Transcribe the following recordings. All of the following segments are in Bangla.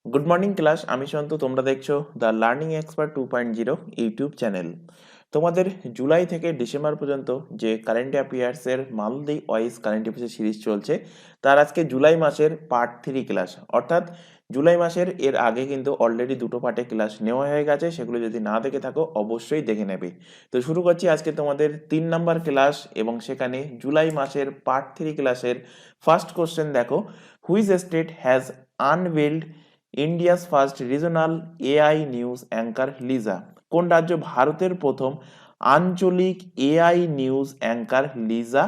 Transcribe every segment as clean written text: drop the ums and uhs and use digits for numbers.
গুড মর্নিং ক্লাস, আমি সন্তু। তোমরা দেখছো the learning expert 2.0 YouTube channel. তোমাদের জুলাই থেকে ডিসেম্বর পর্যন্ত যে কারেন্ট অ্যাফেয়ার্সের মান্থলি ওয়াইজ কারেন্ট অ্যাফেয়ার্সের সিরিজ চলছে, তার আজকে জুলাই মাসের পার্ট 3 ক্লাস। অর্থাৎ জুলাই মাসের এর আগে কিন্তু অলরেডি দুটো পার্টে ক্লাস নেওয়া হয়ে গেছে, সেগুলো যদি না দেখে থাকো অবশ্যই দেখে নেবে। তো শুরু করছি আজকে তোমাদের 3 নম্বর ক্লাস, এবং সেখানে জুলাই মাসের পার্ট 3 ক্লাসের ফার্স্ট কোশ্চেন দেখো। Which state has unveiled India's first regional AI news anchor Lisa? কোন রাজ্য ভারতের প্রথম আঞ্চলিক এআই নিউজ অ্যাঙ্কার লিজা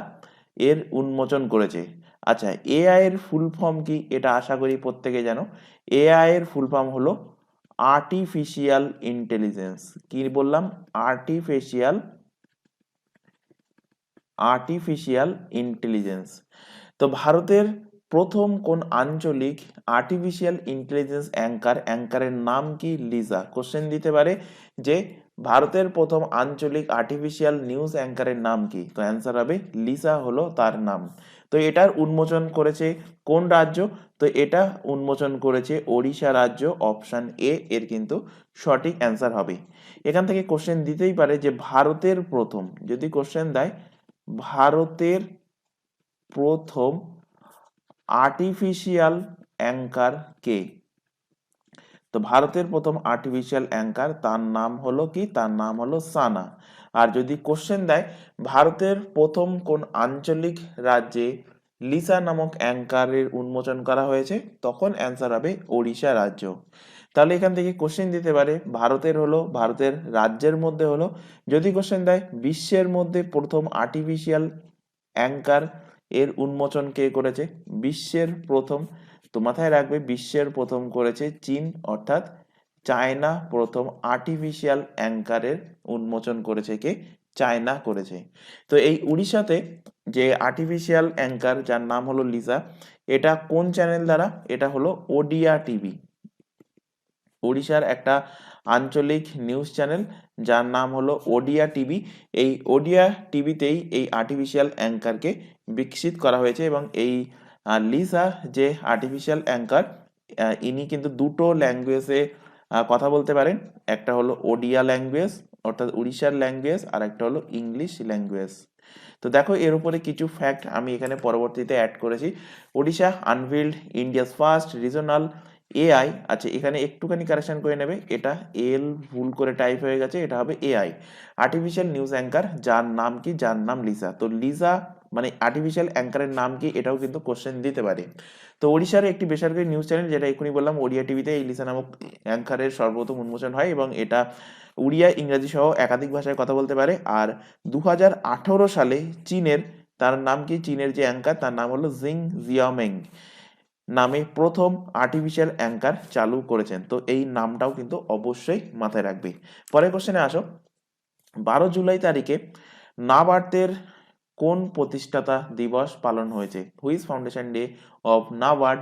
এর উন্মোচন করেছে? আচ্ছা, এআই এর ফুল ফর্ম কি? এটা আশা করি প্রত্যেকে জানো। এআই এর ফুল ফর্ম হলো আর্টিফিশিয়াল ইন্টেলিজেন্স। কি বললাম? Artificial artificial intelligence. তো ভারতের প্রথম কোন আঞ্চলিক আর্টিফিশিয়াল ইন্টেলিজেন্স অ্যাঙ্কারের নাম কি? লিজা। কোশ্চেন দিতে পারে যে ভারতের প্রথম আঞ্চলিক আর্টিফিশিয়াল নিউজ অ্যাঙ্কারের নাম কি? তো অ্যান্সার হবে লিজা হলো তার নাম। তো এটার উন্মোচন করেছে কোন রাজ্য? তো এটা উন্মোচন করেছে ওড়িশা রাজ্য। অপশন এ এর কিন্তু সঠিক অ্যান্সার হবে। এখান থেকে কোশ্চেন দিতেই পারে যে ভারতের প্রথম, যদি কোশ্চেন দেয় ভারতের প্রথম আর্টিফিশিয়াল অ্যাঙ্কার কে? তো ভারতের প্রথম আর্টিফিশিয়াল অ্যাঙ্কার, তার নাম হলো কি? তার নাম হলো সানা। আর যদি কোশ্চেন দেয় ভারতের প্রথম কোন আঞ্চলিক রাজ্যে লিসা নামক অ্যাঙ্কারের উন্মোচন করা হয়েছে, তখন অ্যান্সার হবে ওড়িশা রাজ্য। তাহলে এখান থেকে কোশ্চেন দিতে পারে ভারতের রাজ্যের মধ্যে হলো। যদি কোশ্চেন দেয় বিশ্বের মধ্যে প্রথম আর্টিফিশিয়াল অ্যাঙ্কার এর উন্মোচন কে করেছে? বিশ্বের প্রথম। তো মাথায় রাখবে, বিশ্বের প্রথম করেছে চীন, অর্থাৎ চায়না প্রথম আর্টিফিশিয়াল অ্যাঙ্কারের উন্মোচন করেছে কে? চায়না করেছে। তো এই উড়িষ্যাতে যে আর্টিফিশিয়াল অ্যাঙ্কার, যার নাম হলো লিজা, এটা কোন চ্যানেল দ্বারা? এটা হলো ওডিয়া টিভি। ওড়িশার একটা আঞ্চলিক নিউজ চ্যানেল যার নাম হলো ওডিয়া টিভি। এই ওডিয়া টিভিতেই এই আর্টিফিশিয়াল অ্যাঙ্কারকে বিকশিত করা হয়েছে। এবং এই লিসা যে আর্টিফিশিয়াল অ্যাঙ্কার, ইনি কিন্তু দুটো ল্যাঙ্গুয়েজে কথা বলতে পারেন। একটা হলো ওডিয়া ল্যাঙ্গুয়েজ অর্থাৎ উড়িষ্যার ল্যাঙ্গুয়েজ, আর একটা হলো ইংলিশ ল্যাঙ্গুয়েজ। তো দেখো, এর উপরে কিছু ফ্যাক্ট আমি এখানে পরবর্তীতে অ্যাড করেছি। Odisha unveiled India's first regional AI. আচ্ছা, এখানে একটুখানি কারেকশন করে নেবে, এটা এল ভুল করে টাইপ হয়ে গেছে, এটা হবে এআই। আর্টিফিশিয়াল নিউজ অ্যাঙ্কার যার নাম কি? যার নাম লিজা। তো লিজা মানে আর্টিফিশিয়াল অ্যাঙ্কারের নাম কি? এটাও কিন্তু কোশ্চেন দিতে পারে। তো ওড়িশার একটি বেসরকারি নিউজ চ্যানেল, যেটা এক্ষুনি বললাম, ওড়িয়া টিভিতে এই লিজা নামক অ্যাঙ্কারের সর্বপ্রথম উন্মোচন হয়, এবং এটা উড়িয়া, ইংরাজি সহ একাধিক ভাষায় কথা বলতে পারে। আর 2018 সালে চীনের, তার নাম কি? চীনের যে অ্যাঙ্কার, তার নাম হলো জিং জিয়ামেং নামে প্রথম আর্টিফিশিয়াল অ্যাঙ্কার চালু করেছেন। তো এই নামটাও কিন্তু অবশ্যই মাথায় রাখবে। পরের কোশ্চেনে আসো। 12 জুলাই তারিখে নাবার্ডের কোন প্রতিষ্ঠাতা দিবস পালন হয়েছে? Which foundation day of NABARD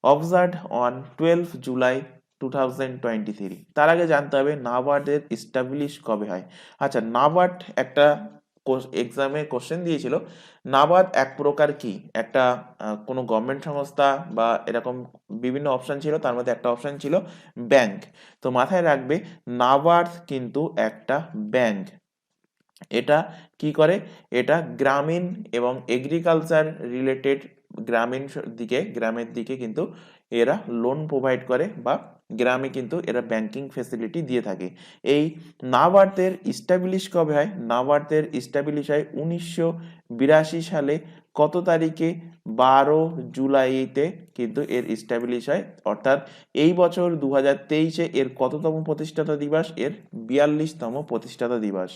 observed on 12 July 2023? তার আগে জানতে হবে নাবার্ডের ইস্টাবলিশ কবে হয়। আচ্ছা, নাবার্ড একটা এক্সামে কোশ্চেন দিয়েছিল। নাবার্ড এক প্রকার কি? একটা কোনো গভর্নমেন্ট সংস্থা বা এরকম বিভিন্ন অপশন ছিল, তার মধ্যে একটা অপশন ছিল ব্যাংক। তো মাথায় রাখবে, নাবার্ড কিন্তু একটা ব্যাংক। এটা কি করে? এটা গ্রামীণ এবং এগ্রিকালচার রিলেটেড গ্রামের দিকে কিন্তু এরা লোন প্রোভাইড করে, বা গ্রামে কিন্তু এরা ব্যাংকিং ফেসিলিটি দিয়ে থাকে। এই নাবার্ডের ইস্টাবলিশ কবে হয়? নাবার্ডের ইস্টাবলিশ হয় 1982 সালে। কত তারিখে? 12 জুলাইতে কিন্তু এর ইস্টাবলিশ হয়। অর্থাৎ এই বছর 2023-এ এর কততম প্রতিষ্ঠাতা দিবস? এর 42তম প্রতিষ্ঠাতা দিবস।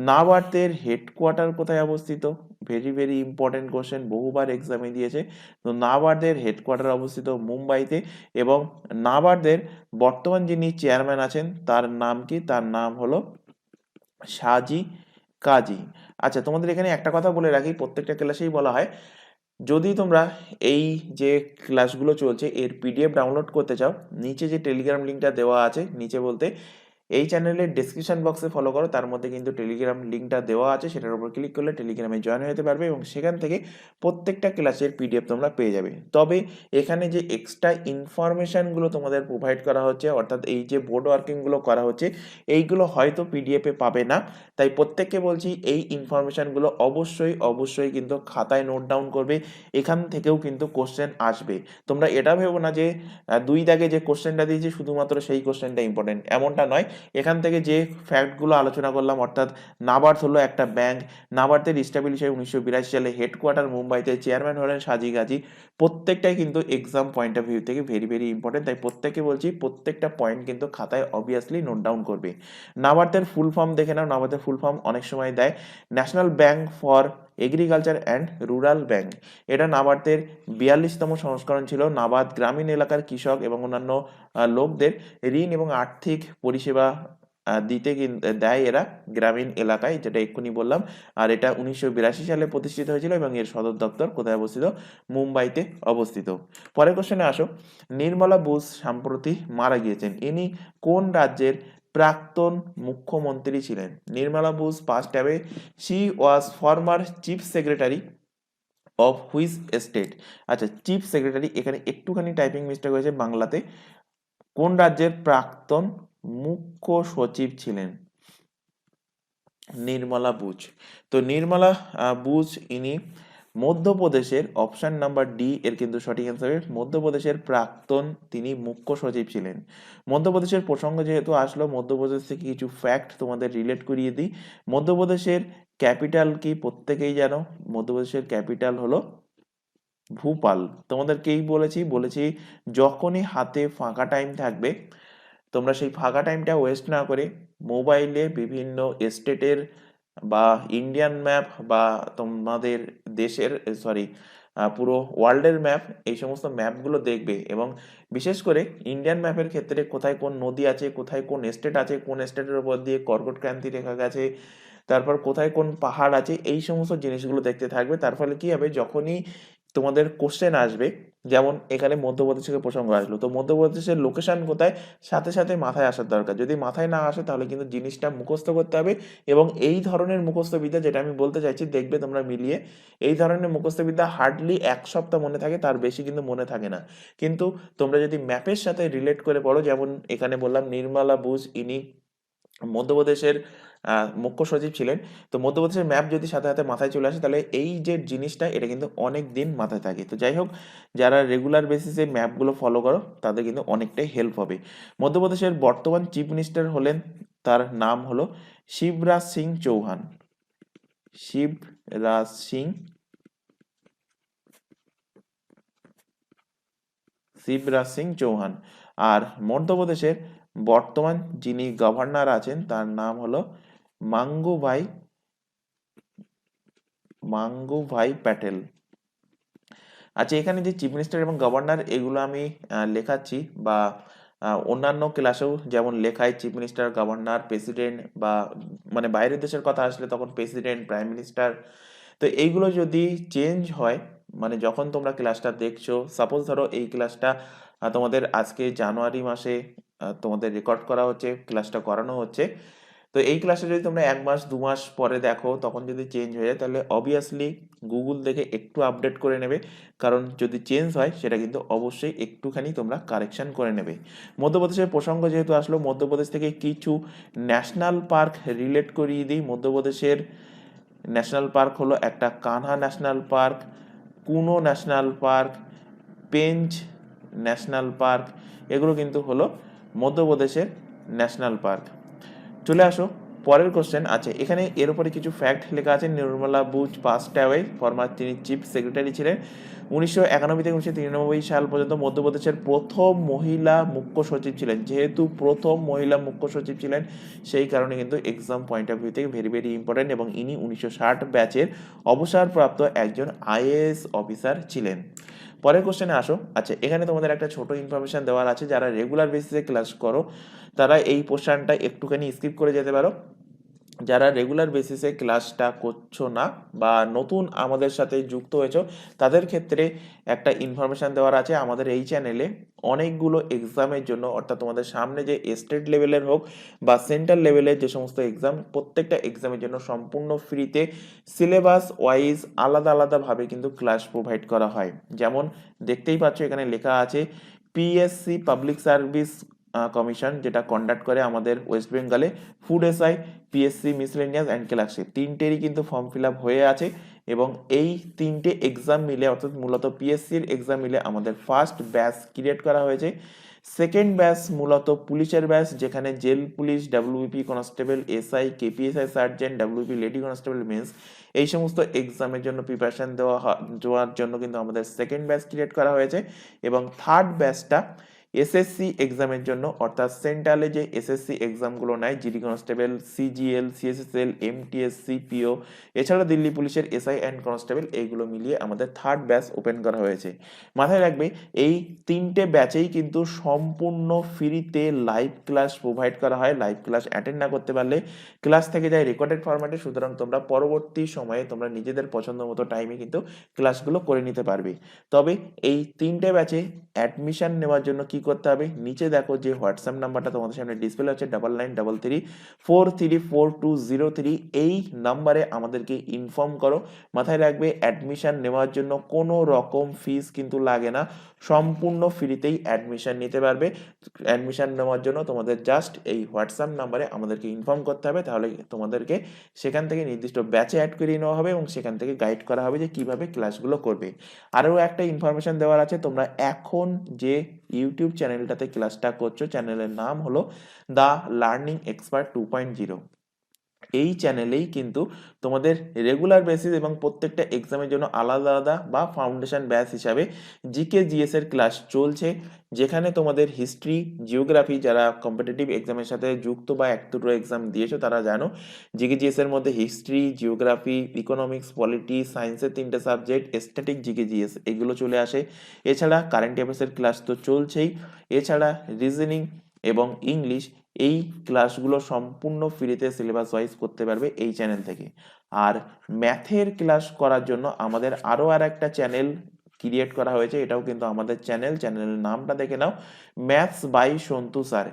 নাবার্ডের হেডকোয়ার্টার কোথায় অবস্থিত? ভেরি ভেরি ইম্পর্টেন্ট কোশ্চেন, বহুবার এক্সামে দিয়েছে। তো নাবার্ডের হেডকোয়ার্টার অবস্থিত মুম্বাইতে। এবং নাবার্ডের বর্তমান যিনি চেয়ারম্যান আছেন, তার নাম কি? তার নাম হলো সাজি কাজী। আচ্ছা, তোমাদের এখানে একটা কথা বলে রাখি, প্রত্যেকটা ক্লাসেই বলা হয়, যদি তোমরা এই যে ক্লাসগুলো চলছে এর পিডিএফ ডাউনলোড করতে চাও, নিচে যে টেলিগ্রাম লিঙ্কটা দেওয়া আছে, নিচে বলতে এই চ্যানেলের ডেসক্রিপশন বক্সে ফলো করো, তার মধ্যে কিন্তু টেলিগ্রাম লিঙ্কটা দেওয়া আছে, সেটার উপর ক্লিক করলে টেলিগ্রামে জয়েন হতে পারবে এবং সেখান থেকে প্রত্যেকটা ক্লাসের পিডিএফ তোমরা পেয়ে যাবে। তবে এখানে যে এক্সট্রা ইনফরমেশানগুলো তোমাদের প্রোভাইড করা হচ্ছে, অর্থাৎ এই যে বোর্ড ওয়ার্কিংগুলো করা হচ্ছে, এইগুলো হয়তো পিডিএফে পাবে না। তাই প্রত্যেককে বলছি এই ইনফরমেশানগুলো অবশ্যই কিন্তু খাতায় নোট ডাউন করবে। এখান থেকেও কিন্তু কোশ্চেন আসবে। তোমরা এটা ভেবো না যে 2 দাগে যে কোশ্চেনটা দিয়েছি শুধুমাত্র সেই কোশ্চেনটা ইম্পর্টেন্ট, এমনটা নয়। এখান থেকে যে ফ্যাক্টগুলো আলোচনা করলাম, অর্থাৎ নাবার্ড হলো একটা ব্যাংক, নাবার্ডের ইস্টাবলিশ হয় 1982 সালে, হেডকোয়ার্টার মুম্বাইতে, চেয়ারম্যান হলেন সাজি গাজী, প্রত্যেকটাই কিন্তু এক্সাম পয়েন্ট অফ ভিউ থেকে ভেরি ইম্পর্টেন্ট। তাই প্রত্যেককে বলছি প্রত্যেকটা পয়েন্ট কিন্তু খাতায় অবভিয়াসলি নোট ডাউন করবে। নাবার্ডের ফুল ফর্ম দেখে নাও, নাবার্ডের ফুল ফর্ম অনেক সময় দেয় national bank for agriculture and rural bank. এটা নাবার্ডের 42তম সংস্করণ ছিল। নাবার্ড গ্রামীণ এলাকার কৃষক এবং অন্যান্য লোকদের ঋণ এবং আর্থিক পরিষেবা দিতে দেয় এরা গ্রামীণ এলাকায়, যেটা এক্ষুনি বললাম। আর এটা 1982 সালে প্রতিষ্ঠিত হয়েছিল এবং এর সদর দপ্তর কোথায় অবস্থিত? মুম্বাইতে অবস্থিত। পরের কোশ্চেনে আসো। নির্মলা বোস সম্প্রতি মারা গিয়েছেন, ইনি কোন রাজ্যের প্রাক্তন মুখ্যমন্ত্রী ছিলেন? Nirmala Bose passed away, she was former chief secretary of which state? আচ্ছা, চিফ সেক্রেটারি, এখানে একটুখানি টাইপিং মিস্টেক হয়েছে বাংলাতে। কোন রাজ্যের প্রাক্তন মুখ্য সচিব ছিলেন? নির্মলা বুচ। তো নির্মলা বুচ ইনি মধ্যপ্রদেশের, অপশন নাম্বার ডি এর কিন্তু সঠিক অ্যান্সার। মধ্যপ্রদেশের প্রাক্তন তিনি মুখ্য সচিব ছিলেন। মধ্যপ্রদেশের প্রসঙ্গ যেহেতু আসলো, মধ্যপ্রদেশ থেকে কিছু ফ্যাক্ট তোমাদের রিলেট করিয়ে দিই। মধ্যপ্রদেশের ক্যাপিটাল কি প্রত্যেকেই জানো? মধ্যপ্রদেশের ক্যাপিটাল হলো ভূপাল। তোমাদেরকেই বলেছি যখনই হাতে ফাঁকা টাইম থাকবে, তোমরা সেই ফাঁকা টাইমটা ওয়েস্ট না করে মোবাইলে বিভিন্ন স্টেটের বা ইন্ডিয়ান ম্যাপ বা তোমাদের দেশের পুরো ওয়ার্ল্ডের ম্যাপ, এই সমস্ত ম্যাপগুলো দেখবে এবং বিশেষ করে ইন্ডিয়ান ম্যাপের ক্ষেত্রে কোথায় কোন নদী আছে, কোথায় কোন স্টেট আছে, কোন স্টেটের উপর দিয়ে কর্কট ক্রান্তি রেখা গেছে, তারপর কোথায় কোন পাহাড় আছে, এই সমস্ত জিনিসগুলো দেখতে থাকবে। তার ফলে কি হবে, যখনই তোমাদের কোশ্চেন আসবে, যেমন এখানে মধ্যপ্রদেশের প্রসঙ্গ আসলো, তো মধ্যপ্রদেশের লোকেশন কোথায়, সাথে সাথে মাথায় আসার দরকার। যদি মাথায় না আসে তাহলে কিন্তু জিনিসটা মুখস্থ করতে হবে। এবং এই ধরনের মুখস্থ বিদ্যা, যেটা আমি বলতে চাইছি, দেখবে তোমরা মিলিয়ে, এই ধরনের মুখস্থ বিদ্যা হার্ডলি 1 সপ্তাহ মনে থাকে, তার বেশি কিন্তু মনে থাকে না। কিন্তু তোমরা যদি ম্যাপের সাথে রিলেট করে পড়ো, যেমন এখানে বললাম নির্মলা বুচ ইনি মধ্যপ্রদেশের মুখ্য সচিব ছিলেন, তো মধ্যপ্রদেশের ম্যাপ যদি সাথে সাথে মাথায় চলে আসে তাহলে এই যে জিনিসটা, এটা কিন্তু অনেক দিন মাথায় থাকে। তো যাই হোক, যারা রেগুলার বেসিসে ম্যাপগুলো ফলো করো তাদের কিন্তু অনেকটাই হেল্প হবে। মধ্যপ্রদেশের বর্তমান চিফ মিনিস্টার হলেন, তার নাম হলো শিবরাজ সিং চৌহান। শিবরাজ সিং শিবরাজ সিং চৌহান। আর মধ্যপ্রদেশের বর্তমান যিনি গভর্নর আছেন তার নাম হলো মাঙ্গুভাই প্যাটেল। আচ্ছা, এখানে যে চিফ মিনিস্টার এবং গভর্নর, এগুলো আমি লেখাচ্ছি বা অন্যান্য ক্লাসেও যেমন লেখায় চিফ মিনিস্টার, গভর্নর, প্রেসিডেন্ট, বা মানে বাইরের দেশের কথা আসলে তখন প্রেসিডেন্ট, প্রাইম মিনিস্টার। তো এইগুলো যদি চেঞ্জ হয়, মানে যখন তোমরা ক্লাসটা দেখছো, সাপোজ ধরো এই ক্লাসটা তোমাদের আজকে জানুয়ারি মাসে তোমাদের রেকর্ড করা হচ্ছে, ক্লাসটা করানো হচ্ছে, তো এই ক্লাসে যদি তোমরা 1 মাস 2 মাস পরে দেখো, তখন যদি চেঞ্জ হয়ে যায় তাহলে অবভিয়াসলি গুগল দেখে একটু আপডেট করে নেবে, কারণ যদি চেঞ্জ হয় সেটা কিন্তু অবশ্যই একটুখানি তোমরা কারেকশন করে নেবে। মধ্যপ্রদেশের প্রসঙ্গ যেহেতু আসলো, মধ্যপ্রদেশ থেকে কিছু ন্যাশনাল পার্ক রিলেট করিয়ে দিই। মধ্যপ্রদেশের ন্যাশনাল পার্ক হলো একটা কানহা ন্যাশনাল পার্ক, কুনো national park, Pench national park, এগুলো কিন্তু হলো মধ্যপ্রদেশের ন্যাশনাল পার্ক। চলে আসো পরের কোশ্চেন। আচ্ছা, এখানে এর উপরে কিছু ফ্যাক্ট লেখা আছে। Nirmala Buch passed away, former তিনি চিফ সেক্রেটারি ছিলেন। 1991 থেকে 1993 সাল পর্যন্ত মধ্যপ্রদেশের প্রথম মহিলা মুখ্য সচিব ছিলেন। যেহেতু প্রথম মহিলা মুখ্য সচিব ছিলেন, সেই কারণে কিন্তু এক্সাম পয়েন্ট অফ ভিউ থেকে ভেরি ইম্পর্টেন্ট, এবং ইনি 1960 ব্যাচের অবসরপ্রাপ্ত একজন আইএএস অফিসার ছিলেন। পরের কোশ্চেনে আসো। আচ্ছা, এখানে তোমাদের একটা ছোট ইনফরমেশন দেওয়ার আছে, যারা রেগুলার বেসিসে ক্লাস করো তারা এই পোর্শনটা একটুখানি স্কিপ করে যেতে পারো। যারা রেগুলার বেসিসে ক্লাসটা করছো না বা নতুন আমাদের সাথে যুক্ত হয়েছো, তাদের ক্ষেত্রে একটা ইনফরমেশন দেওয়ার আছে। আমাদের এই চ্যানেলে অনেকগুলো এক্সামের জন্য, অর্থাৎ তোমাদের সামনে যে স্টেট লেভেলের হোক বা সেন্ট্রাল লেভেলের যে সমস্ত এক্সাম, প্রত্যেকটা এক্সামের জন্য সম্পূর্ণ ফ্রিতে সিলেবাস ওয়াইজ আলাদা আলাদাভাবে কিন্তু ক্লাস প্রোভাইড করা হয়। যেমন দেখতেই পাচ্ছ এখানে লেখা আছে পিএসসি পাবলিক সার্ভিস কমিশন, যেটা কন্ডাক্ট করে আমাদের ওয়েস্ট বেঙ্গলে, food SI, PSC miscellaneous and clerkship, তিনটেরই কিন্তু ফর্ম ফিল আপ হয়ে আছে। এবং এই তিনটে এক্সাম মিলে, অর্থাৎ মূলত পিএসসির এক্সাম মিলে আমাদের ফার্স্ট ব্যাচ ক্রিয়েট করা হয়েছে। সেকেন্ড ব্যাচ মূলত পুলিশের ব্যাচ, যেখানে jail police, WBP constable, SI, KPSI sergeant, WBP lady constable mains, এই সমস্ত এক্সামের জন্য প্রিপারেশন দেওয়ার জন্য কিন্তু আমাদের সেকেন্ড ব্যাচ ক্রিয়েট করা হয়েছে। এবং থার্ড ব্যাচটা এসএসসি এক্সামের জন্য, অর্থাৎ সেন্ট্রালে যে এসএসসি এক্সামগুলো নেয়, GD constable, CGL, CSSL, MTS, CPO, এছাড়া দিল্লি পুলিশের এসআই অ্যান্ড কনস্টেবল, এইগুলো মিলিয়ে আমাদের থার্ড ব্যাচ ওপেন করা হয়েছে। মাথায় রাখবে এই তিনটে ব্যাচেই কিন্তু সম্পূর্ণ ফ্রিতে লাইভ ক্লাস প্রোভাইড করা হয়। লাইভ ক্লাস অ্যাটেন্ড না করতে পারলে ক্লাস থেকে যায় রেকর্ডেড ফরম্যাটে, সুতরাং তোমরা পরবর্তী সময়ে তোমরা নিজেদের পছন্দ মতো টাইমে কিন্তু ক্লাসগুলো করে নিতে পারবে। তবে এই তিনটে ব্যাচে অ্যাডমিশন নেওয়ার জন্য কি করতে হবে, নিচে দেখো যে হোয়াটসঅ্যাপ নাম্বারটা তোমাদের সামনে ডিসপ্লে হচ্ছে 9933434203, এই নাম্বারে আমাদেরকে ইনফর্ম করো। মাথায় রাখবে অ্যাডমিশন নেওয়ার জন্য কোনো রকম ফিস কিন্তু লাগে না, সম্পূর্ণ ফ্রিতেই অ্যাডমিশন নিতে পারবে। অ্যাডমিশন নেওয়ার জন্য তোমাদের জাস্ট এই হোয়াটসঅ্যাপ নাম্বারে আমাদেরকে ইনফর্ম করতে হবে, তাহলে তোমাদেরকে সেখান থেকে নির্দিষ্ট ব্যাচে অ্যাড করিয়ে নেওয়া হবে এবং সেখান থেকে গাইড করা হবে যে কিভাবে ক্লাসগুলো করবে। আরও একটা ইনফরমেশন দেওয়ার আছে, তোমরা এখন যে ইউটিউব চ্যানেলটাতে ক্লাসটা করছো, চ্যানেলের নাম হলো দ্য লার্নিং এক্সপার্ট 2.0। এই চ্যানেলেই কিন্তু তোমাদের রেগুলার বেসিস এবং প্রত্যেকটা এক্সামের জন্য আলাদা আলাদা বা ফাউন্ডেশন ব্যাচ হিসাবে জিকে জিএস এর ক্লাস চলছে, যেখানে তোমাদের হিস্ট্রি, জিওগ্রাফি, যারা কম্পিটিটিভ এক্সামের সাথে যুক্ত বা এক দুটো এক্সাম দিয়েছো তারা জানো, জিকে জিএস এর মধ্যে হিস্ট্রি, জিওগ্রাফি, ইকোনমিক্স, পলিটি, সায়েন্সের তিনটে সাবজেক্ট, স্ট্যাটিক, জিকে জিএস এগুলো চলে আসে। এছাড়া কারেন্ট অ্যাফেয়ার্সের ক্লাস তো চলছেই, এছাড়া রিজনিং এবং ইংলিশ, এই ক্লাসগুলো সম্পূর্ণ ফ্রিতে সিলেবাস ওয়াইজ করতে পারবে এই চ্যানেল থেকে। আর ম্যাথের ক্লাস করার জন্য আমাদের আরও আর একটা চ্যানেল ক্রিয়েট করা হয়েছে, এটাও কিন্তু আমাদের চ্যানেলের নামটা দেখে নাও, ম্যাথস বাই সন্তু স্যার।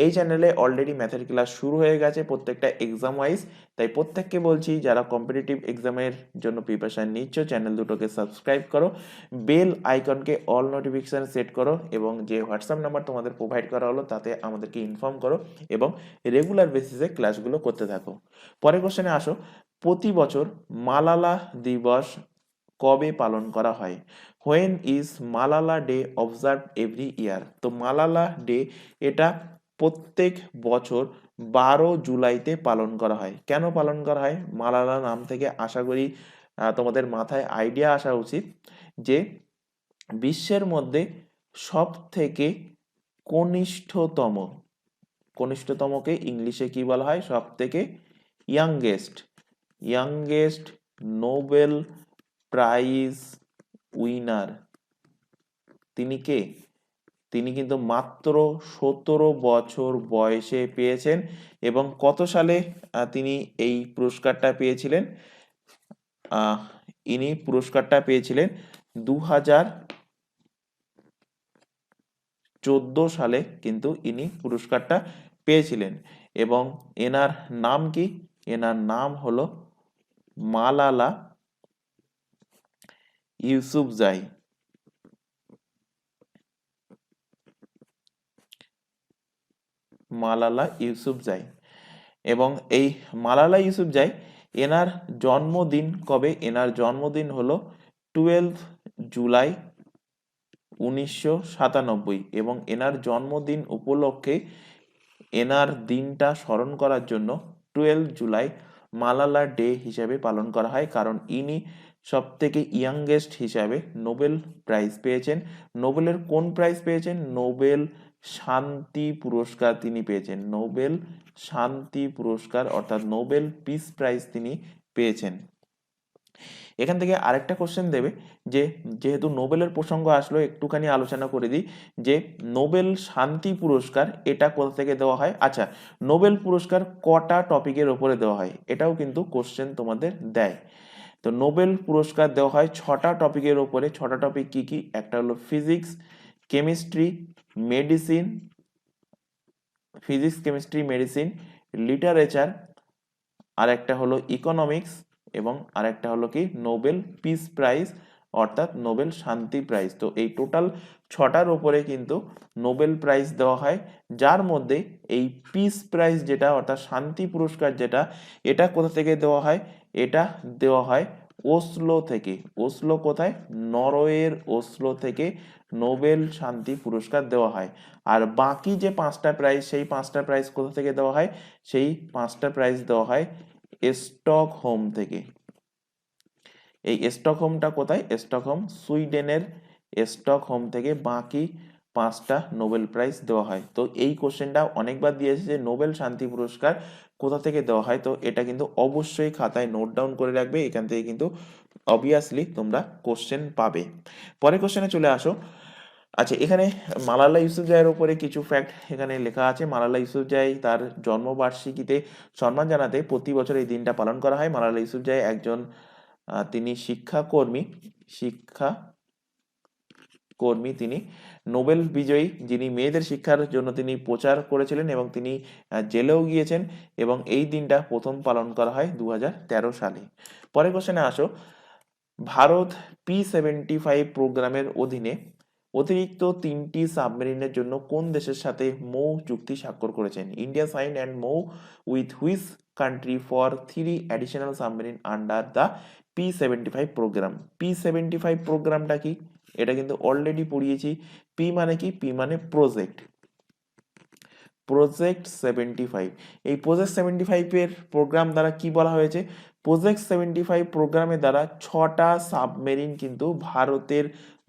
এই চ্যানেলে অলরেডি ম্যাথের ক্লাস শুরু হয়ে গেছে প্রত্যেকটা এক্সাম ওয়াইজ। তাই প্রত্যেককে বলছি, যারা কম্পিটিটিভ এক্সামের জন্য প্রিপারেশন নিচ্ছ, চ্যানেল দুটোকে সাবস্ক্রাইব করো, বেল আইকনকে অল নোটিফিকেশন সেট করো এবং যে হোয়াটসঅ্যাপ নাম্বার তোমাদের প্রোভাইড করা হলো তাতে আমাদেরকে ইনফর্ম করো এবং রেগুলার বেসিসে ক্লাসগুলো করতে থাকো। পরের কোশ্চেনে আসো, প্রতি বছর মালালা দিবস কবে পালন করা হয়? When is Malala day observe every year? তো মালালা ডে এটা প্রত্যেক বছর 12 জুলাইতে পালন করা হয়। কেন পালন করা হয়? মালালা নাম থেকে আশা করি তোমাদের মাথায় আইডিয়া আসা উচিত যে বিশ্বের মধ্যে সব থেকে কনিষ্ঠতম, কনিষ্ঠতমকে ইংলিশে কি বলা হয়? সব থেকে youngest, youngest Nobel prize winner তিনি কে? তিনি কিন্তু মাত্র 17 বছর বয়সে পেয়েছেন। এবং কত সালে তিনি এই পুরস্কারটা পেয়েছিলেন? ইনি পুরস্কারটা পেয়েছিলেন 2014 সালে কিন্তু ইনি পুরস্কারটা পেয়েছিলেন। এবং এনার নাম কি? এনার নাম হলো মালালা ইউসুফজাই। মালালা ইউসুফজাই। এবং এই মালালা ইউসুফজাই, এনার জন্মদিন কবে? এনার জন্মদিন হলো 12 জুলাই 1997। এবং এনার জন্মদিন উপলক্ষে এনার দিনটা স্মরণ করার জন্য 12 জুলাই মালালা ডে হিসেবে পালন করা হয়, কারণ ইনি সব থেকে ইয়াংগেস্ট হিসাবে নোবেল প্রাইজ পেয়েছেন। নোবেলের কোন প্রাইজ পেয়েছেন? নোবেল শান্তি পুরস্কার তিনি পেয়েছেন। নোবেল শান্তি পুরস্কার অর্থাৎ নোবেল পিস প্রাইজ তিনি পেয়েছেন। এখান থেকে আরেকটা কোশ্চেন দেবে যে যেহেতু নোবেলের প্রসঙ্গ আসলো একটুখানি আলোচনা করে দিই যে নোবেল শান্তি পুরস্কার এটা কোথা থেকে দেওয়া হয়। আচ্ছা, নোবেল পুরস্কার কটা টপিকের ওপরে দেওয়া হয় এটাও কিন্তু কোশ্চেন তোমাদের দেয়। তো নোবেল পুরস্কার দেওয়া হয় 6টা টপিকের ওপরে। 6টা টপিক কি কি? একটা হলো physics, chemistry, medicine, physics chemistry medicine, literature, আর একটা হলো ইকোনমিক্স, এবং আরেকটা হলো কি নোবেল পিস প্রাইজ অর্থাৎ নোবেল শান্তি প্রাইজ। তো এই টোটাল 6টার উপরে কিন্তু নোবেল প্রাইজ দেওয়া হয়, যার মধ্যে এই পিস প্রাইজ যেটা অর্থাৎ শান্তি পুরস্কার যেটা, এটা কোথা থেকে দেওয়া হয়? এটা দেওয়া হয় ওসলো থেকে। ওসলো কোথায়? নরওয়ের ওসলো থেকে নোবেল শান্তি পুরস্কার দেওয়া হয়। আর বাকি যে 5টা প্রাইজ, সেই 5টা প্রাইজ কোথা থেকে দেওয়া হয়? সেই 5টা প্রাইজ দেওয়া হয় স্টকহোম থেকে। এই স্টকহোমটা কোথায়? স্টকহোম সুইডেনের স্টকহোম থেকে বাকি 5টা নোবেল প্রাইজ দেওয়া হয়। তো এই কোশ্চেনটা অনেকবার দিয়েছে যে নোবেল শান্তি পুরস্কার কোথা থেকে দেওয়া হয়, তো এটা কিন্তু অবশ্যই খাতায় নোট ডাউন করে রাখবে, এখান থেকে কিন্তু অবভিয়াসলি তোমরা কোশ্চেন পাবে। পরের কোশ্চেনে চলে আসো। আচ্ছা, এখানে মালালা ইউসুফজাইয়ের উপরে কিছু ফ্যাক্ট এখানে লেখা আছে। মালালা ইউসুফজাই তার জন্মবার্ষিকীতে সম্মান জানাতে প্রতি বছর এই দিনটা পালন করা হয়। মালালা ইউসুফজাই একজন তিনি শিক্ষাকর্মী, তিনি নোবেল বিজয়ী, যিনি মেয়েদের শিক্ষার জন্য তিনি প্রচার করেছিলেন এবং তিনি জেলেও গিয়েছেন, এবং এই দিনটা প্রথম পালন করা হয় 2013 সালে। পরের কোশ্চেনে আসো। ভারত P-75 প্রোগ্রামের অধীনে অতিরিক্ত 3টি সাবমেরিনের জন্য কোন দেশের সাথে মৌ চুক্তি স্বাক্ষর করেছেন? India sign and MoU with which country for 3 additional submarine under the P-75 programme. P-75 প্রোগ্রামটা কি? এটা কিন্তু অলরেডি পড়িয়েছি। পি মানে কি? পি মানে প্রজেক্ট। প্রজেক্ট 75। এই প্রজেক্ট 75 এর প্রোগ্রাম দ্বারা কি বলা হয়েছে? প্রজেক্ট 75 প্রোগ্রামের দ্বারা 6টা সাবমেরিন কিন্তু ভারতের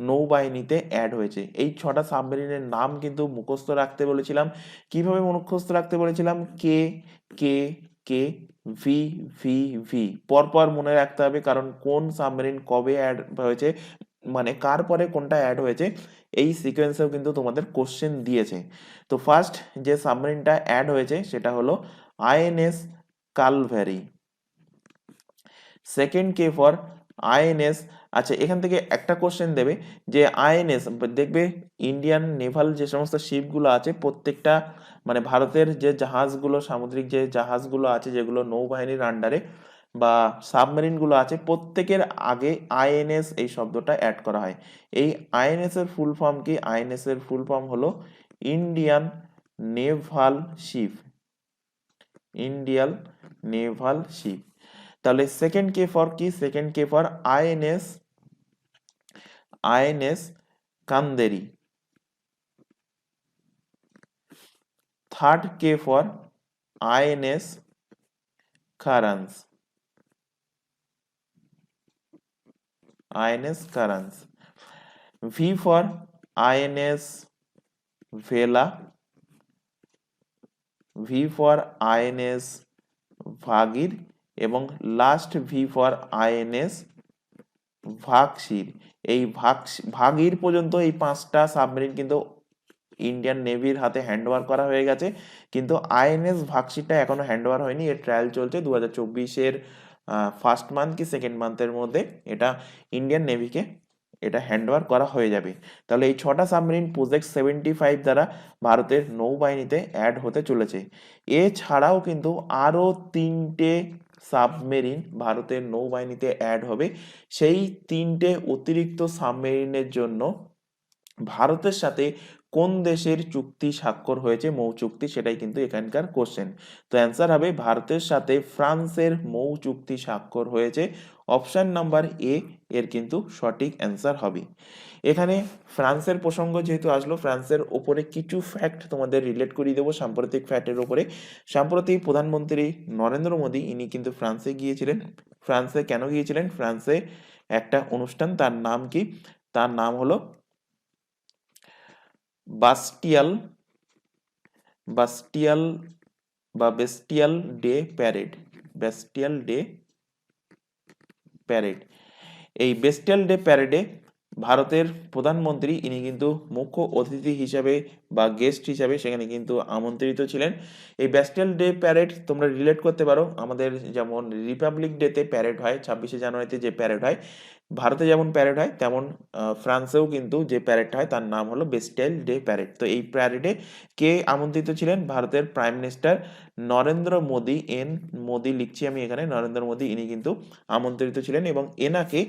নৌবাহিনীতে অ্যাড হয়েছে। এই 6টা সাবমেরিনের নাম কিন্তু মুখস্থ রাখতে বলেছিলাম। কিভাবে মুখস্থ রাখতে বলেছিলাম? কে কে কে ভি ভি ভি পরপর মনে রাখতে হবে, কারণ কোন সাবমেরিন কবে অ্যাড হয়েছে, মানে কার পরে কোনটা অ্যাড হয়েছে, এই সিকোয়েন্সেও কিন্তু তোমাদের কোশ্চেন দিয়েছে। তো ফার্স্ট যে সাবমেরিনটা অ্যাড হয়েছে সেটা হলো INS Kalvari. Second K for INS. আচ্ছা, এখান থেকে একটা কোশ্চেন দেবে যে আইএনএস, দেখবে ইন্ডিয়ান নেভাল যে সমস্ত শিপগুলো আছে প্রত্যেকটা, মানে ভারতের যে জাহাজগুলো, সামুদ্রিক যে জাহাজগুলো আছে যেগুলো নৌবাহিনীর আন্ডারে বা সাবমেরিনগুলো আছে, প্রত্যেকের আগে আইএনএস এই শব্দটা অ্যাড করা হয়। এই আইএনএস এর ফুল ফর্ম কি? আইএনএস এর ফুল ফর্ম হলো Indian naval ship. Indian naval ship. তাহলে সেকেন্ড কে ফর কি? Second K for INS, INS Khanderi. Third K for INS Karanj, INS Karanj. V for INS Vela, V for INS Vagir, এবং last V for INS Vagsheer. এই ভাগির পর্যন্ত এই 5টা সাবমেরিন কিন্তু ইন্ডিয়ান নেভির হাতে হ্যান্ডওভার করা হয়ে গেছে, কিন্তু আইএনএস ভাগশিরটা এখনো হ্যান্ডওভার হয়নি। এর ট্রায়াল চলছে 2024-এর ফার্স্ট মান্থ কি সেকেন্ড মান্থের মধ্যে এটা ইন্ডিয়ান নেভিকে এটা হ্যান্ডওভার করা হয়ে যাবে। তাহলে এই 6টা সাবমেরিন প্রজেক্ট 75 দ্বারা ভারতের নৌবাহিনীতে অ্যাড হতে চলেছে। এছাড়াও কিন্তু আরো 3টে সাবমেরিন ভারতের নৌবাহিনীতে অ্যাড হবে। সেই 3টে অতিরিক্ত সাবমেরিনের জন্য ভারতের সাথে কোন দেশের চুক্তি স্বাক্ষর হয়েছে, মৌ চুক্তি, সেটাই কিন্তু এখানকার কোশ্চেন। তো অ্যান্সার হবে ভারতের সাথে ফ্রান্সের মৌ চুক্তি স্বাক্ষর হয়েছে। অপশন নাম্বার এ এর কিন্তু সঠিক অ্যান্সার হবে। এখানে ফ্রান্সের প্রসঙ্গ যেহেতু আসলো, ফ্রান্সের ওপরে কিছু ফ্যাক্ট তোমাদের রিলেট করিয়ে দেবো সাম্প্রতিক ফ্যাক্টের ওপরে। সাম্প্রতিক প্রধানমন্ত্রী নরেন্দ্র মোদী ইনি কিন্তু ফ্রান্সে গিয়েছিলেন। ফ্রান্সে কেন গিয়েছিলেন? ফ্রান্সে একটা অনুষ্ঠান, তার নাম কি? তার নাম হলো বাস্টিয়াল, বাস্টিয়াল বা বেস্টিয়াল ডে প্যারেড, বেস্টিয়াল ডে প্যারেড। এই বেস্টাল ডে প্যারেডে ভারতের প্রধানমন্ত্রী ইনি কিন্তু মুখ্য অতিথি হিসাবে বা গেস্ট হিসাবে সেখানে কিন্তু আমন্ত্রিত ছিলেন। এই বেস্টাল ডে প্যারেড তোমরা রিলেট করতে পারো আমাদের যেমন রিপাবলিক ডেতে প্যারেড হয়, 26শে জানুয়ারিতে যে প্যারেড হয়, ভারতে যেমন প্যারেড হয় তেমন ফ্রান্সেও কিন্তু যে প্যারেডটা হয় তার নাম হলো বেস্টাইল ডে প্যারেড। তো এই প্যারেডে কে আমন্ত্রিত ছিলেন? ভারতের প্রাইম মিনিস্টার নরেন্দ্র মোদী, মোদী লিখছি আমি এখানে, নরেন্দ্র মোদী ইনি কিন্তু আমন্ত্রিত ছিলেন এবং এনাকে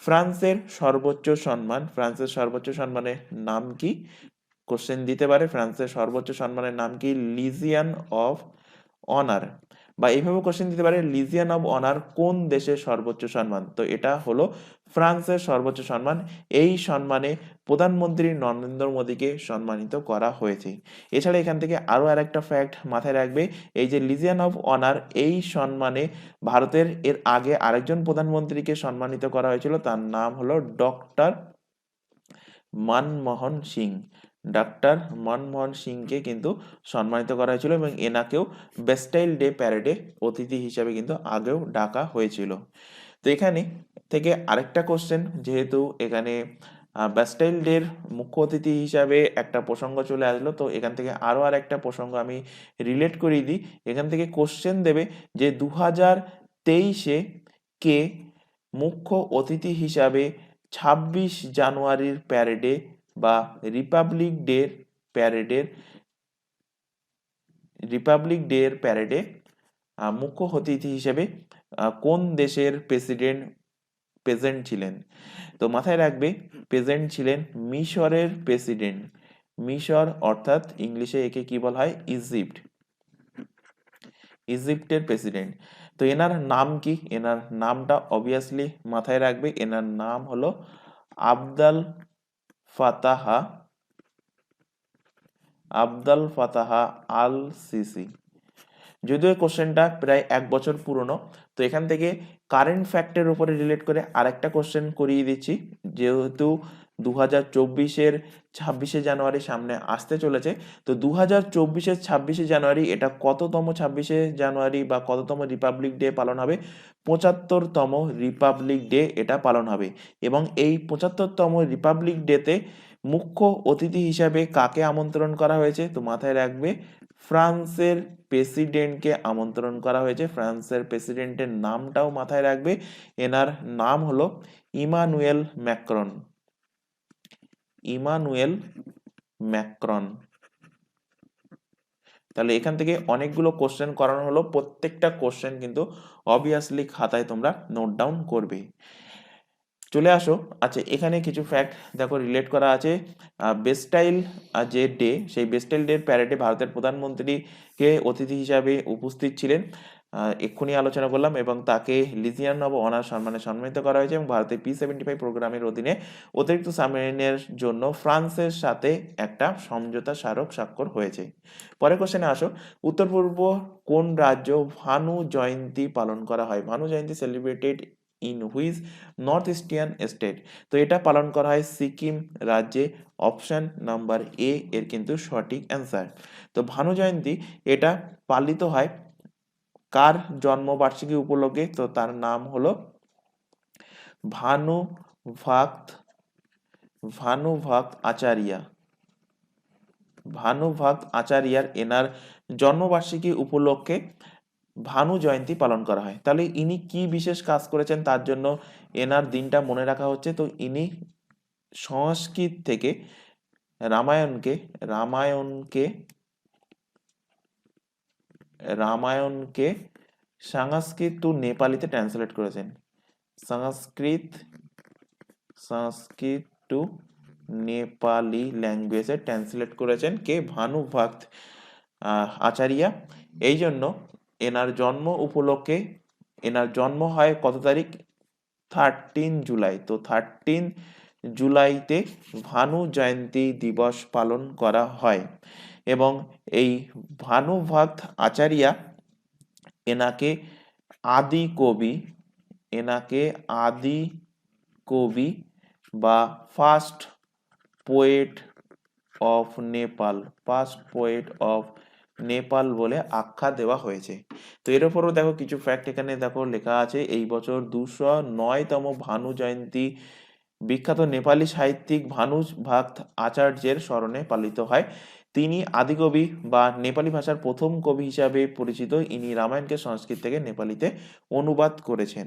ফ্রান্সের সর্বোচ্চ সম্মানের নাম কি? কোশ্চেন দিতে পারে, ফ্রান্সের সর্বোচ্চ সম্মানের নাম কি? লিজিয়ান অফ অনার। বা এইভাবে কোশ্চেন দিতে পারে, লিজিয়ান অফ অনার কোন দেশের সর্বোচ্চ সম্মান? তো এটা হলো ফ্রান্সের সর্বোচ্চ সম্মান। এই সম্মানে প্রধানমন্ত্রী নরেন্দ্র মোদীকে সম্মানিত করা হয়েছে। এছাড়া এখান থেকে আরো আরেকটা ফ্যাক্ট মাথায় রাখবে, এই যে লিজিয়ান অফ অনার, এই সম্মানে ভারতের এর আগে আরেকজন প্রধানমন্ত্রীকে সম্মানিত করা হয়েছিল, তার নাম হলো ডক্টর মনমোহন সিং। ডক্টর মনমোহন সিংকে কিন্তু সম্মানিত করা হয়েছিল এবং এনাকেও বেস্টাইল ডে প্যারেডে অতিথি হিসাবে কিন্তু আগেও ডাকা হয়েছিল। তো এখানে থেকে আরেকটা কোশ্চেন, যেহেতু এখানে বেস্টাইল ডের মুখ্য অতিথি হিসাবে একটা প্রসঙ্গ চলে আসলো, তো এখান থেকে আরো আরেকটা প্রসঙ্গ আমি রিলেট করিয়ে দিই। এখান থেকে কোশ্চেন দেবে যে 2023-এ কে মুখ্য অতিথি হিসাবে 26 জানুয়ারির প্যারেডে বা রিপাবলিক ডে এর প্যারেডে মুখ্য অতিথি হিসেবে কোন দেশের প্রেসিডেন্ট প্রেজেন্ট ছিলেন? তো মাথায় রাখবে, প্রেজেন্ট ছিলেন মিশরের প্রেসিডেন্ট। মিশর অর্থাৎ ইংলিশে একে কি বলা হয়? ইজিপ্টের প্রেসিডেন্ট। তো এনার নাম কি? এনার নামটা অবভিয়াসলি মাথায় রাখবে, এনার নাম হলো আবদাল ফাতাহা আল সিসি। যদিও কোশ্চেনটা প্রায় 1 বছর পুরনো, তো এখান থেকে কারেন্ট ফ্যাক্টের উপরে রিলেট করে আরেকটা কোশ্চেন করিয়ে দিচ্ছি। যেহেতু 2024-এর 26শে জানুয়ারি সামনে আসতে চলেছে, তো 2024-এর 26শে জানুয়ারি এটা কততম 26শে জানুয়ারি বা কততম রিপাবলিক ডে পালন হবে? 75তম রিপাবলিক ডে এটা পালন হবে। এবং এই 75তম রিপাবলিক ডেতে মুখ্য অতিথি হিসাবে কাকে আমন্ত্রণ করা হয়েছে? তো মাথায় রাখবে, ফ্রান্সের প্রেসিডেন্টকে আমন্ত্রণ করা হয়েছে। ফ্রান্সের প্রেসিডেন্টের নামটাও মাথায় রাখবে, এনার নাম হলো ইমানুয়েল ম্যাক্রন। তাহলে এখান থেকে অনেকগুলো কোশ্চেন করানো হলো, প্রত্যেকটা কোশ্চেন কিন্তু অবভিয়াসলি খাতায় তোমরা নোট ডাউন করবে। চলে আসো, আচ্ছা এখানে কিছু ফ্যাক্ট দেখো রিলেট করা আছে। বেস্টাইল যে ডে, সেই বেস্টাইল ডে প্যারেডে ভারতের প্রধানমন্ত্রীকে অতিথি হিসাবে উপস্থিত ছিলেন, এক্ষুনি আলোচনা করলাম, এবং তাকে লিজিয়ান অব অনার সম্মানে সম্মানিত করা হয়েছে এবং ভারতের P-75 প্রোগ্রামের অধীনে অতিরিক্ত সাবমেরিনের জন্য ফ্রান্সের সাথে একটা সমঝোতা স্মারক স্বাক্ষর হয়েছে। পরের কোশ্চেনে আসো, উত্তর পূর্ব কোন রাজ্য ভানু জয়ন্তী পালন করা হয়? Bhanu Jayanti celebrated in which north eastern state? তো এটা পালন করা হয় সিকিম রাজ্যে। অপশন নাম্বার এ এর কিন্তু সঠিক অ্যান্সার। তো ভানু জয়ন্তী এটা পালিত হয় কার জন্মবার্ষিকী উপলক্ষে? তো তার নাম হলো ভানুভক্ত আচারিয়ার এনার জন্মবার্ষিকী উপলক্ষে ভানু জয়ন্তী পালন করা হয়। তাহলে ইনি কি বিশেষ কাজ করেছেন তার জন্য এনার দিনটা মনে রাখা হচ্ছে? তো ইনি সংস্কৃত থেকে রামায়ণকে সংস্কৃত টু নেপালিতে ট্রান্সলেট করেছেন। সংস্কৃত টু নেপালি ল্যাঙ্গুয়েজে ট্রান্সলেট করেছেন কে? ভানুভক্ত আচারিয়া। এই জন্য এনার জন্ম উপলক্ষে, এনার জন্ম হয় কত তারিখ? 13 জুলাই। তো 13 জুলাইতে ভানু জয়ন্তী দিবস পালন করা হয় এবং এই ভানুভক্ত আচারিয়া এনাকে আদি কবি বা ফার্স্ট পোয়েট অফ নেপাল বলে আখ্যা দেওয়া হয়েছে। তো এর উপরও দেখো কিছু ফ্যাক্ট এখানে দেখো লেখা আছে, এই বছর 209তম ভানু জয়ন্তী বিখ্যাত নেপালি সাহিত্যিক ভানু ভক্ত আচার্যের স্মরণে পালিত হয়। তিনি আদিকবি বা নেপালি ভাষার প্রথম কবি হিসাবে পরিচিত। ইনি রামায়ণকে সংস্কৃত থেকে নেপালিতে অনুবাদ করেছেন।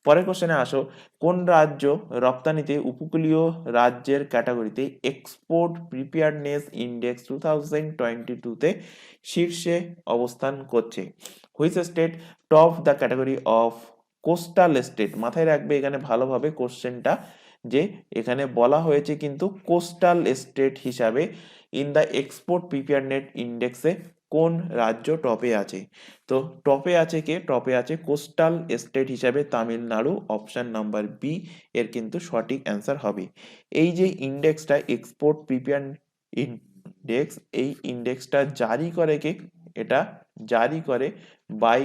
পরের কোশ্চেনে আসো, কোন রাজ্য রপ্তানিতে উপকূলীয় রাজ্যের ক্যাটাগরিতে এক্সপোর্ট প্রিপেয়ারনেস ইন্ডেক্স 2022 তে শীর্ষে অবস্থান করছে? Which state top the category of coastal state? মাথায় রাখবে এখানে ভালোভাবে কোশ্চেনটা, যে এখানে বলা হয়েছে কিন্তু কোস্টাল স্টেট হিসাবে ইন দ্য এক্সপোর্ট প্রিপেয়ারনেস ইন্ডেক্সে কোন রাজ্য টপে আছে? তো টপে আছে কে? টপে আছে কোস্টাল স্টেট হিসাবে তামিলনাড়ু। অপশন নাম্বার বি এর কিন্তু সঠিক অ্যান্সার হবে। এই যে ইন্ডেক্সটা এক্সপোর্ট প্রিপেয়ার ইন্ডেক্স, এই ইন্ডেক্সটা জারি করে কে? এটা জারি করে বাই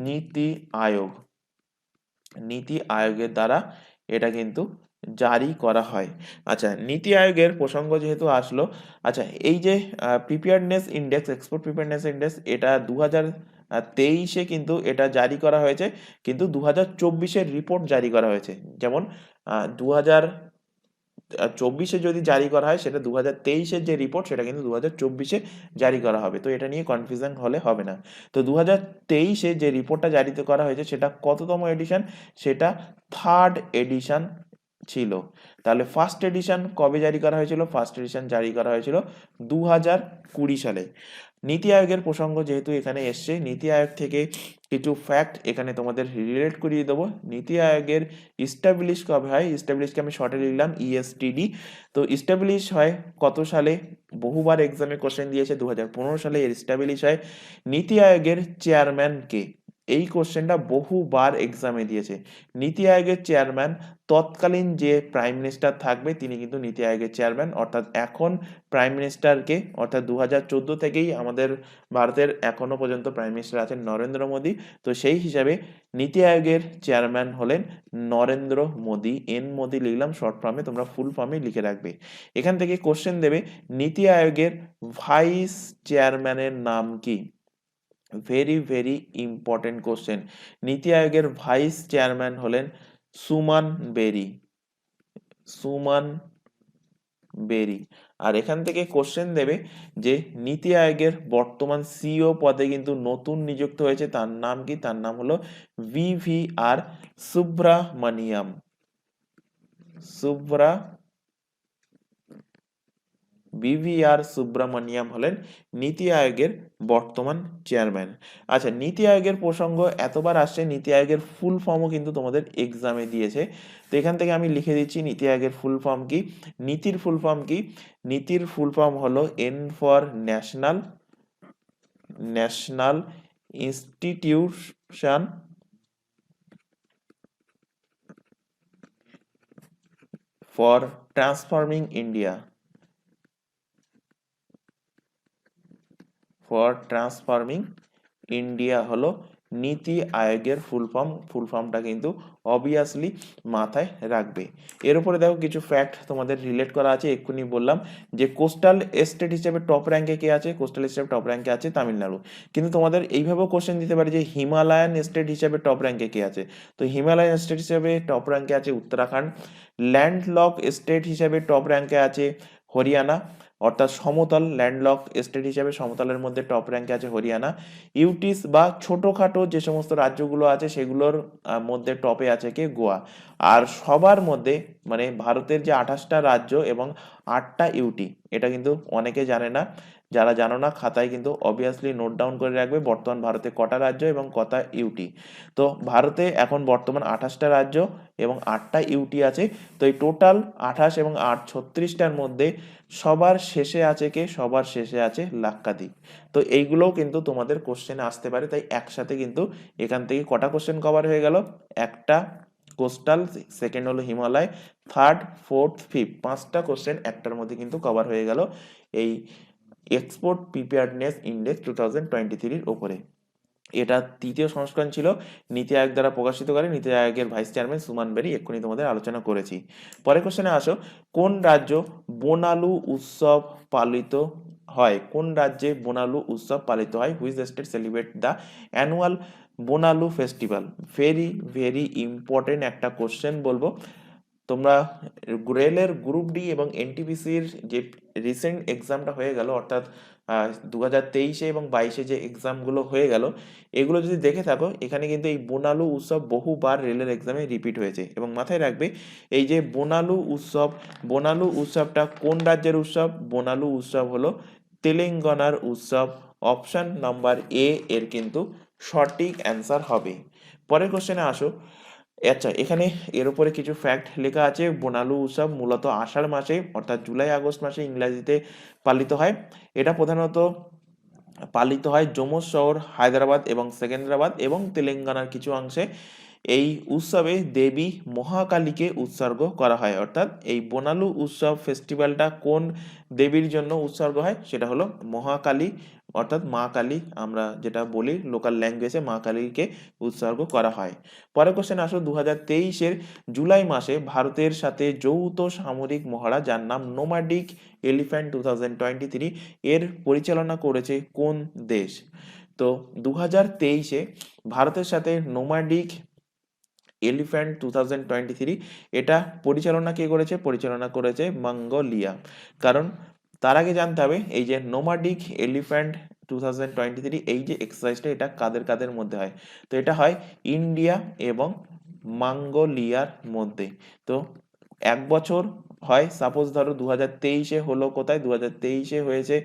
নীতি আয়োগ। নীতি আয়োগের দ্বারা এটা কিন্তু জারি করা হয়। আচ্ছা, নীতি আয়োগের প্রসঙ্গ যেহেতু আসলো, আচ্ছা এই যে preparedness index, export preparedness index, এটা 2023-এ কিন্তু এটা জারি করা হয়েছে, কিন্তু 2024-এর রিপোর্ট জারি করা হয়েছে। যেমন 2024-এ যদি জারি করা হয়, সেটা 2023-এর যে রিপোর্ট সেটা কিন্তু 2024-এ জারি করা হবে। তো এটা নিয়ে কনফিউশন হলে হবে না। তো 2023-এ যে রিপোর্টটা জারি করা হয়েছে সেটা কততম এডিশন? সেটা 3rd এডিশন ছিল। তাহলে ফার্স্ট এডিশন কবে জারি করা হয়েছিল? ফার্স্ট এডিশন জারি করা হয়েছিল 2020 সালে। নীতি আয়োগের প্রসঙ্গ যেহেতু এখানে এসছে, নীতি আয়োগ থেকে কিছু ফ্যাক্ট এখানে তোমাদের রিলেট করিয়ে দেবো। নীতি আয়োগের ইস্টাবলিশ কবে হয়? ইস্টাবলিশকে আমি শর্টে লিখলাম ইএসটিডি। তো ইস্টাবলিশ হয় কত সালে? বহুবার এক্সামে কোশ্চেন দিয়েছে, 2015 সালে এর ইস্টাবলিশ হয়। নীতি আয়োগের চেয়ারম্যান কে? এই কোশ্চেনটা বহুবার এক্সামে দিয়েছে। নীতি আয়োগের চেয়ারম্যান তৎকালীন যে প্রাইম মিনিস্টার থাকবে তিনি কিন্তু নীতি আয়োগের চেয়ারম্যান। অর্থাৎ এখন প্রাইম মিনিস্টারকে, অর্থাৎ 2014 থেকেই আমাদের ভারতের এখনো পর্যন্ত প্রাইম মিনিস্টার আছেন নরেন্দ্র মোদী। তো সেই হিসাবে নীতি আয়োগের চেয়ারম্যান হলেন নরেন্দ্র মোদী। এন মোদী লিখলাম শর্ট ফর্মে, তোমরা ফুল ফর্মে লিখে রাখবে। এখান থেকে কোশ্চেন দেবে, নীতি আয়োগের ভাইস চেয়ারম্যানের নাম কি? Very very important question. নীতি আয়োগের ভাইস চেয়ারম্যান হলেন সুমান বেরি। সুমান বেরি। আর এখান থেকে কোশ্চেন দেবে যে নীতি আয়োগের বর্তমান সিইও পদে কিন্তু নতুন নিযুক্ত হয়েছে, তার নাম কি? তার নাম হলো বিভিআর সুব্রামানিয়াম। বিভিআর সুব্রামানিয়াম হলেন নীতি আয়োগের বর্তমান চেয়ারম্যান। আচ্ছা, নীতি আয়োগের প্রসঙ্গ এতবার আসছে, নীতি আয়োগের ফুল ফর্মও কিন্তু তোমাদের এক্সামে দিয়েছে। তো এখান থেকে আমি লিখে দিচ্ছি নীতি আয়োগের ফুল ফর্ম কি। নীতির ফুল ফর্ম কি? নীতির ফুল ফর্ম হলো N for national, national institution for transforming India, for transforming India হলো নীতি আয়োগের ফুল ফর্ম। ফুল ফর্মটা কিন্তু অবভিয়াসলি মাথায় রাখবে। এর উপরে দেখো কিছু ফ্যাক্ট তোমাদের রিলেট করা আছে, এক্ষুনি বললাম যে কোস্টাল স্টেট হিসেবে টপ র্যাঙ্কে কে আছে? কোস্টাল স্টেট টপ র্যাঙ্কে আছে তামিলনাড়ু। কিন্তু তোমাদের এইভাবেও কোশ্চেন দিতে পারে যে হিমালয়ান স্টেট হিসেবে টপ র্যাঙ্কে কে আছে? তো হিমালয়ান স্টেট হিসেবে টপ র্যাঙ্কে আছে উত্তরাখণ্ড। ল্যান্ডলক স্টেট হিসেবে টপ র্যাঙ্কে আছে হরিয়ানা, অর্থাৎ সমতল ল্যান্ডলক স্টেট হিসেবে সমতলের মধ্যে টপ র্যাঙ্কে আছে হরিয়ানা। ইউটিস বা ছোটোখাটো যে সমস্ত রাজ্যগুলো আছে সেগুলোর মধ্যে টপে আছে কে? গোয়া। আর সবার মধ্যে মানে ভারতের যে 28টা রাজ্য এবং 8টা ইউটি, এটা কিন্তু অনেকে জানে না। যারা জানো না খাতায় কিন্তু অবভিয়াসলি নোট ডাউন করে রাখবে বর্তমান ভারতে কটা রাজ্য এবং কটা ইউটি। তো ভারতে এখন বর্তমান 28টা রাজ্য এবং 8টা ইউটি আছে। তো এই টোটাল 28 এবং 8 36টার মধ্যে সবার শেষে আছে কে? সবার শেষে আছে লাক্ষাদ্বীপ। তো এইগুলোও কিন্তু তোমাদের কোশ্চেনে আসতে পারে। তাই একসাথে কিন্তু এখান থেকে কটা কোশ্চেন কভার হয়ে গেল? একটা কোস্টাল, সেকেন্ড হলো হিমালয়, থার্ড, ফোর্থ, ফিফথ, 5টা কোশ্চেন একটার মধ্যে কিন্তু কভার হয়ে গেল এই এক্সপোর্ট প্রিপেয়ারনেস ইন্ডেক্স 2023-র ওপরে। এটা তৃতীয় সংস্করণ ছিল, নীতি আয়োগ দ্বারা প্রকাশিত করে। নীতি আয়োগের ভাইস চেয়ারম্যান সুমান বেরি, এক্ষুনি তোমাদের আলোচনা করেছি। পরের কোশ্চেনে আসো, কোন রাজ্য বোনালু উৎসব পালিত হয় কোন রাজ্যে বোনালু উৎসব পালিত হয়? Which state celebrate the annual Bonalu festival? Very very important একটা কোশ্চেন বলবো। তোমরা রেলের গ্রুপ ডি এবং এনটিপিসির যে রিসেন্ট এক্সামটা হয়ে গেল, অর্থাৎ 2023-এ এবং 22-এ যে এক্সামগুলো হয়ে গেল, এগুলো যদি দেখে থাকো, এখানে কিন্তু এই বোনালু উৎসব বহুবার রেলের এক্সামে রিপিট হয়েছে। এবং মাথায় রাখবে, এই যে বোনালু উৎসবটা কোন রাজ্যের উৎসব? বোনালু উৎসব হলো তেলেঙ্গানার উৎসব। অপশন নাম্বার এ এর কিন্তু সঠিক অ্যান্সার হবে। পরের কোশ্চেনে আসো। আচ্ছা, এখানে এর উপরে কিছু ফ্যাক্ট লেখা আছে। বোনালু উৎসব মূলত আষাঢ় মাসে অর্থাৎ জুলাই আগস্ট মাসে ইংরেজিতে পালিত হয়। এটা প্রধানত পালিত হয় যমজ শহর হায়দ্রাবাদ এবং সেকেন্দ্রাবাদ এবং তেলেঙ্গানার কিছু অংশে। এই উৎসবে দেবী মহাকালীকে উৎসর্গ করা হয়, অর্থাৎ এই বোনালু উৎসব ফেস্টিভ্যালটা কোন দেবীর জন্য উৎসর্গ হয়? সেটা হলো মহাকালী, অর্থাৎ মা কালী, আমরা যেটা বলি লোকাল ল্যাঙ্গুয়েজে মা কালীকে উৎসর্গ করা হয়। পরের কোশ্চেন আসো। 2023-এর জুলাই মাসে ভারতের সাথে যৌথ সামরিক মহড়া যার নাম নোমাডিক এলিফ্যান্ট 2023 এর পরিচালনা করেছে কোন দেশ? তো 2023-এ ভারতের সাথে নোমাডিক এলিফ্যান্ট 2023 এটা পরিচালনা কে করেছে? পরিচালনা করেছে মঙ্গোলিয়া। কারণ তার আগে জানতে হবে এই যে নোমাডিক এলিফ্যান্ট 2023 এই যে এক্সারসাইজটা, এটা কাদের কাদের মধ্যে হয়? তো এটা হয় ইন্ডিয়া এবং মঙ্গোলিয়ার মধ্যে। তো এক বছর হয়, সাপোজ ধরো 2023-এ হলো কোথায়? 2023-এ হয়েছে